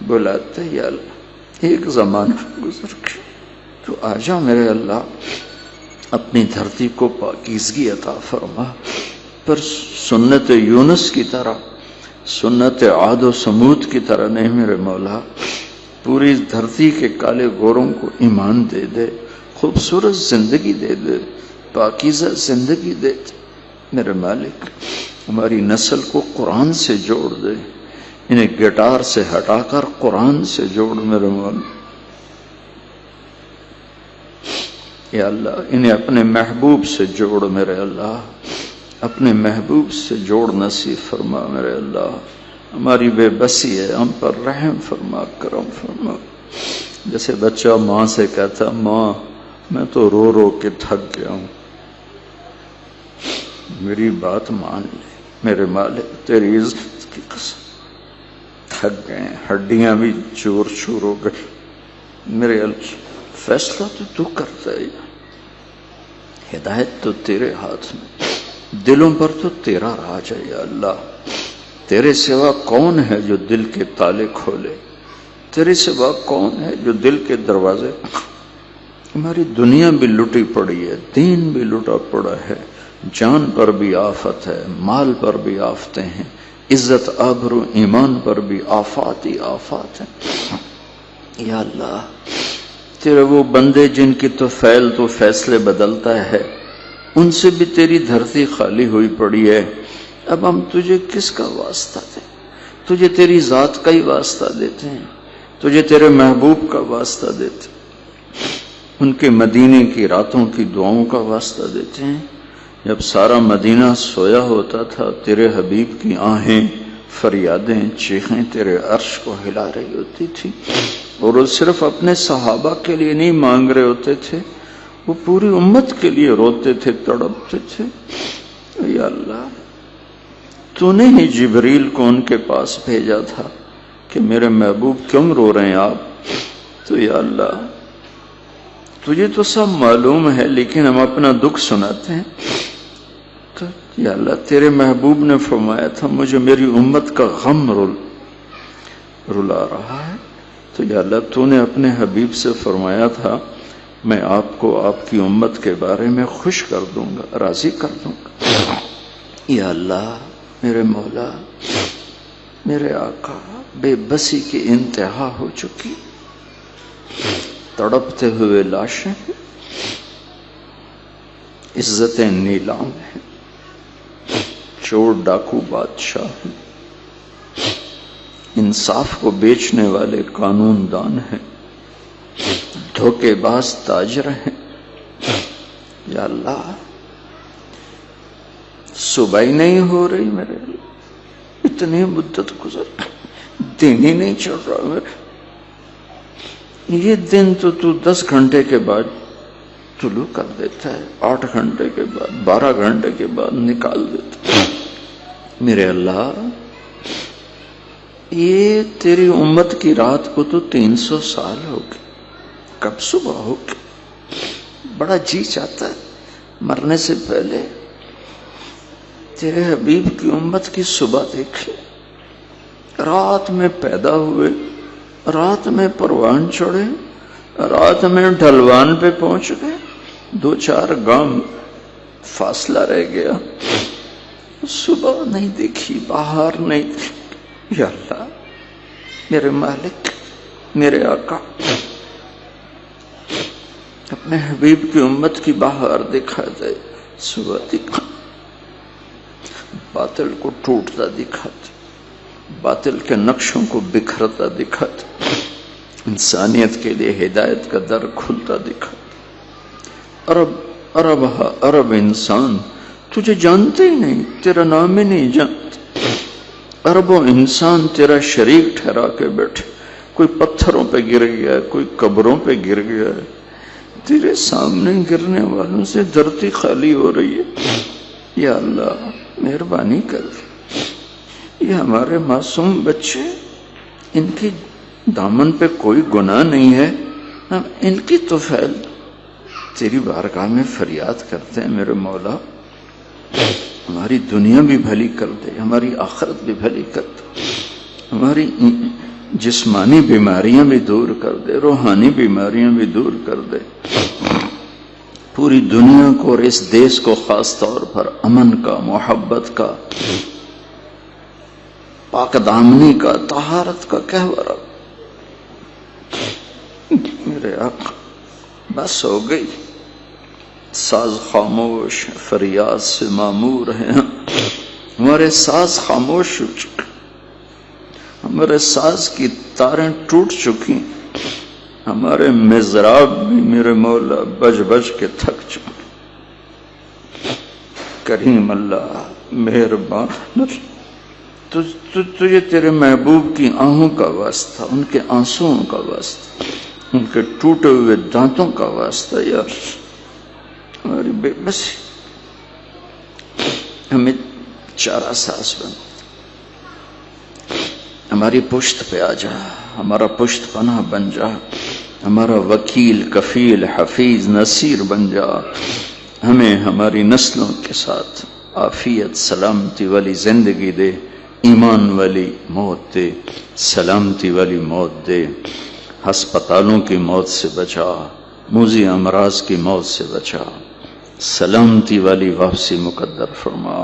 بلاتے یا اللہ، ایک زمانہ گزر گیا، تو آجا میرے اللہ، اپنی دھرتی کو پاکیزگی عطا فرما، پر سنت یونس کی طرح، سنت عاد و سمود کی طرح نہیں میرے مولا، پوری دھرتی کے کالے گوروں کو ایمان دے دے، خوبصورت زندگی دے دے، پاکیزہ زندگی دے دے میرے مالک۔ ہماری نسل کو قرآن سے جوڑ دے، انہیں گٹار سے ہٹا کر قرآن سے جوڑ میرے مولا یا اللہ، انہیں اپنے محبوب سے جوڑ میرے اللہ، اپنے محبوب سے جوڑ نصیب فرما میرے اللہ۔ ہماری بے بسی ہے، ہم پر رحم فرما، کرم فرما۔ جیسے بچہ ماں سے کہتا، ماں میں تو رو رو کے تھک گیا ہوں، میری بات مان لے میرے مالک، تیری عزت کی قسم، تھک گئے، ہڈیاں بھی چور چور ہو گئی میرے اللہ، فیصلہ تو کرتا ہے، ہدایت تو تیرے ہاتھ میں، دلوں پر تو تیرا راج ہے یا اللہ۔ تیرے سوا کون ہے جو دل کے تالے کھولے، تیرے سوا کون ہے جو دل کے دروازے۔ ہماری دنیا بھی لٹی پڑی ہے، دین بھی لٹا پڑا ہے، جان پر بھی آفت ہے، مال پر بھی آفتیں ہیں، عزت آبرو ایمان پر بھی آفات ہی آفات ہیں یا اللہ۔ تیرے وہ بندے جن کی تو فعل تو فیصلے بدلتا ہے، ان سے بھی تیری دھرتی خالی ہوئی پڑی ہے، اب ہم تجھے کس کا واسطہ دیں؟ تجھے تیری ذات کا ہی واسطہ دیتے ہیں، تجھے تیرے محبوب کا واسطہ دیتے ہیں، ان کے مدینے کی راتوں کی دعاؤں کا واسطہ دیتے ہیں۔ جب سارا مدینہ سویا ہوتا تھا، تیرے حبیب کی آہیں، فریادیں، چیخیں تیرے عرش کو ہلا رہی ہوتی تھی، اور وہ صرف اپنے صحابہ کے لیے نہیں مانگ رہے ہوتے تھے، وہ پوری امت کے لیے روتے تھے، تڑپتے تھے۔ یا اللہ، تو نے ہی جبریل کو ان کے پاس بھیجا تھا کہ میرے محبوب کیوں رو رہے ہیں آپ؟ تو یا اللہ، تجھے تو سب معلوم ہے، لیکن ہم اپنا دکھ سناتے ہیں۔ تو یا اللہ، تیرے محبوب نے فرمایا تھا مجھے میری امت کا غم رلا رہا ہے، تو یا اللہ تو نے اپنے حبیب سے فرمایا تھا میں آپ کو آپ کی امت کے بارے میں خوش کر دوں گا، راضی کر دوں گا۔ یا اللہ میرے مولا، میرے آقا بے بسی کی انتہا ہو چکی، تڑپتے ہوئے لاشیں، عزتیں نیلام ہیں، چور ڈاکو بادشاہ ہیں، انصاف کو بیچنے والے قانون دان ہیں، دھوکے باز تاجر ہیں۔ یا اللہ صبح ہی نہیں ہو رہی میرے لیے، اتنی مدت گزر، دن ہی نہیں چڑھ رہا میرے۔ یہ دن تو 10 گھنٹے کے بعد طلوع کر دیتا ہے، 8 گھنٹے کے بعد، 12 گھنٹے کے بعد نکال دیتا ہے۔ میرے اللہ یہ تیری امت کی رات کو تو 300 سال ہو گئے، کب صبح ہوگی؟ بڑا جی چاہتا ہے مرنے سے پہلے تیرے حبیب کی امت کی صبح دیکھے۔ رات میں پیدا ہوئے، رات میں پروان چڑھے، رات میں ڈھلوان پہ پہنچ گئے، 2-4 گام فاصلہ رہ گیا، صبح نہیں دیکھی، باہر نہیں دیکھی۔ یا اللہ میرے مالک، میرے آقا، اپنے حبیب کی امت کی بہار دکھا دے، صبح دکھا، باطل کو ٹوٹتا دکھا دے، باطل کے نقشوں کو بکھرتا دکھا دے، انسانیت کے لیے ہدایت کا در کھلتا دکھا دے۔ عرب انسان تجھے جانتے ہی نہیں، تیرا نام ہی نہیں جانتے، اربوں انسان تیرا شریک ٹھہرا کے بیٹھے، کوئی پتھروں پہ گر گیا، کوئی قبروں پہ گر گیا، تیرے سامنے گرنے والوں سے دھرتی خالی ہو رہی ہے۔ یا اللہ مہربانی کر، یہ ہمارے معصوم بچے، ان کی دامن پہ کوئی گناہ نہیں ہے، ہم ان کی طفیل تیری بارگاہ میں فریاد کرتے ہیں۔ میرے مولا ہماری دنیا بھی بھلی کر دے، ہماری آخرت بھی بھلی کر دے، ہماری جسمانی بیماریاں بھی دور کر دے، روحانی بیماریاں بھی دور کر دے، پوری دنیا کو اور اس دیش کو خاص طور پر امن کا، محبت کا، پاک دامنی کا، طہارت کا کہورا۔ میرے آقا بس ہو گئی، ساز خاموش، فریاد سے معمور ہیں، ہمارے ساز خاموش ہو چکے، ہمارے ساز کی تاریں ٹوٹ چکی، ہمارے مضراب بھی میرے مولا بج بج کے تھک چکے۔ کریم اللہ مہربان، تجھے تیرے محبوب کی آہوں کا واسطہ، ان کے آنسوؤں کا واسطہ، ان کے ٹوٹے ہوئے دانتوں کا واسطہ، یار ہماری بے بسی ہمیں چارہ ساز بن، ہماری پشت پہ آ جا، ہمارا پشت پناہ بن جا، ہمارا وکیل، کفیل، حفیظ، نصیر بن جا، ہمیں ہماری نسلوں کے ساتھ عافیت، سلامتی والی زندگی دے، ایمان والی موت دے، سلامتی والی موت دے، ہسپتالوں کی موت سے بچا، موذی امراض کی موت سے بچا، سلامتی والی واپسی مقدر فرما۔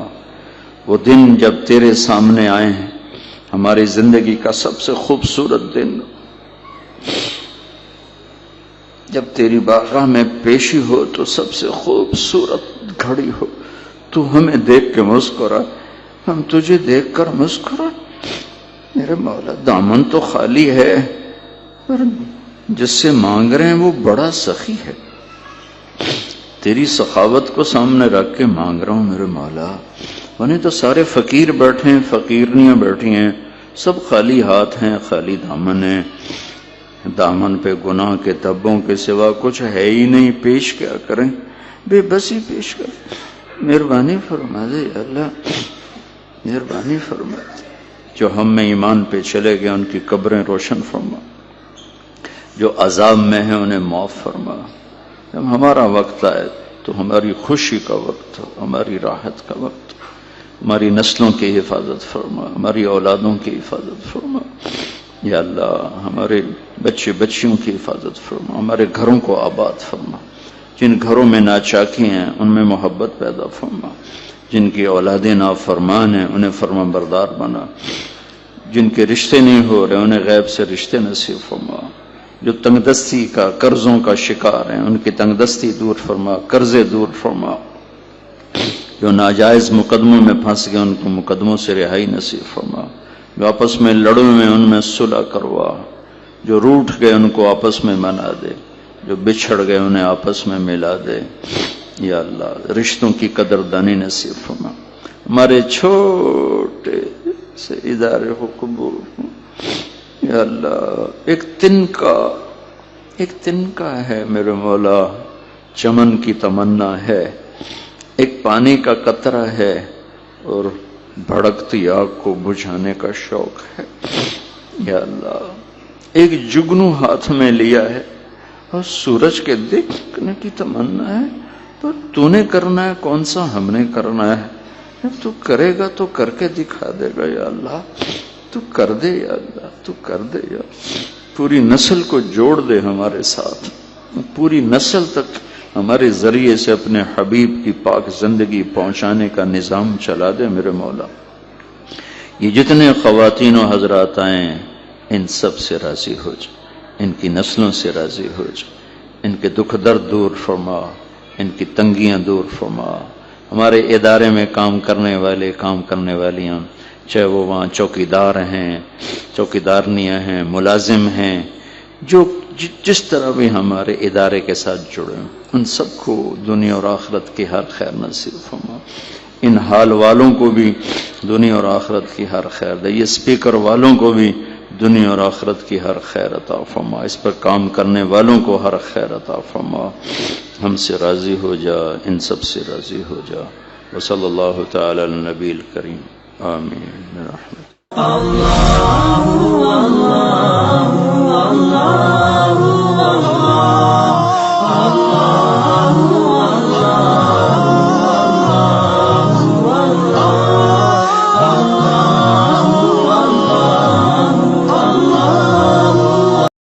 وہ دن جب تیرے سامنے آئے ہیں، ہماری زندگی کا سب سے خوبصورت دن، جب تیری بارگاہ میں پیشی ہو تو سب سے خوبصورت گھڑی ہو، تو ہمیں دیکھ کے مسکرا، ہم تجھے دیکھ کر مسکرا۔ میرے مولا دامن تو خالی ہے، پر جس سے مانگ رہے ہیں وہ بڑا سخی ہے، تیری سخاوت کو سامنے رکھ کے مانگ رہا ہوں میرے مولا، انہیں تو سارے فقیر بیٹھے ہیں، فقیرنیاں بیٹھی ہیں، سب خالی ہاتھ ہیں، خالی دامن ہیں، دامن پہ گناہ کے دبوں کے سوا کچھ ہے ہی نہیں، پیش کیا کریں، بے بسی پیش کریں۔ مہربانی فرما دے اللہ، مہربانی فرما دے، جو ہم میں ایمان پہ چلے گئے ان کی قبریں روشن فرما، جو عذاب میں ہیں انہیں معاف فرما، جب ہمارا وقت آئے تو ہماری خوشی کا وقت ہو، ہماری راحت کا وقت ہو، ہماری نسلوں کی حفاظت فرما، ہماری اولادوں کی حفاظت فرما، یا اللہ ہمارے بچے بچیوں کی حفاظت فرما، ہمارے گھروں کو آباد فرما، جن گھروں میں ناچاکی ہیں ان میں محبت پیدا فرما، جن کی اولادیں نافرمان ہیں انہیں فرما بردار بنا، جن کے رشتے نہیں ہو رہے انہیں غیب سے رشتے نصیب فرما، جو تنگ دستی کا قرضوں کا شکار ہیں ان کی تنگ دستی دور فرما، قرضے دور فرما، جو ناجائز مقدموں میں پھنس گئے ان کو مقدموں سے رہائی نصیب فرما، جو آپس میں لڑے ہوئے ان میں صلح کروا، جو روٹھ گئے ان کو آپس میں منا دے، جو بچھڑ گئے انہیں آپس میں ملا دے۔ یا اللہ رشتوں کی قدردانی نصیب فرما، ہمارے چھوٹے سے ادارے کو قبول فرما۔ یا اللہ ایک تنکا ہے میرے مولا، چمن کی تمنا ہے، ایک پانی کا قطرہ ہے اور بھڑکتی آگ کو بجھانے کا شوق ہے۔ یا اللہ ایک جگنو ہاتھ میں لیا ہے اور سورج کے دیکھنے کی تمنا ہے، تو تو نے کرنا ہے، کون سا ہم نے کرنا ہے؟ جب تو کرے گا تو کر کے دکھا دے گا۔ یا اللہ تو کر دے، یا اللہ تو کر دے، یا پوری نسل کو جوڑ دے ہمارے ساتھ، پوری نسل تک ہمارے ذریعے سے اپنے حبیب کی پاک زندگی پہنچانے کا نظام چلا دے میرے مولا۔ یہ جتنے خواتین و حضرات آئیں ان سب سے راضی ہو جا، ان کی نسلوں سے راضی ہو جا، ان کے دکھ درد دور فرما، ان کی تنگیاں دور فرما۔ ہمارے ادارے میں کام کرنے والے کام کرنے والیاں، چاہے وہ وہاں چوکیدار ہیں، چوکیدارنیاں ہیں، ملازم ہیں، جو جس طرح بھی ہمارے ادارے کے ساتھ جڑے ہیں ان سب کو دنیا اور آخرت کی ہر خیر نصیب فرما۔ ان حال والوں کو بھی دنیا اور آخرت کی ہر خیر دے، یہ سپیکر والوں کو بھی دنیا اور آخرت کی ہر خیر عطا فرما، اس پر کام کرنے والوں کو ہر خیر عطا فرما۔ ہم سے راضی ہو جا، ان سب سے راضی ہو جا۔ وصلی اللہ تعالی علی النبی الکریم، آمین برحمتہ۔ اللہ اللہ اللہ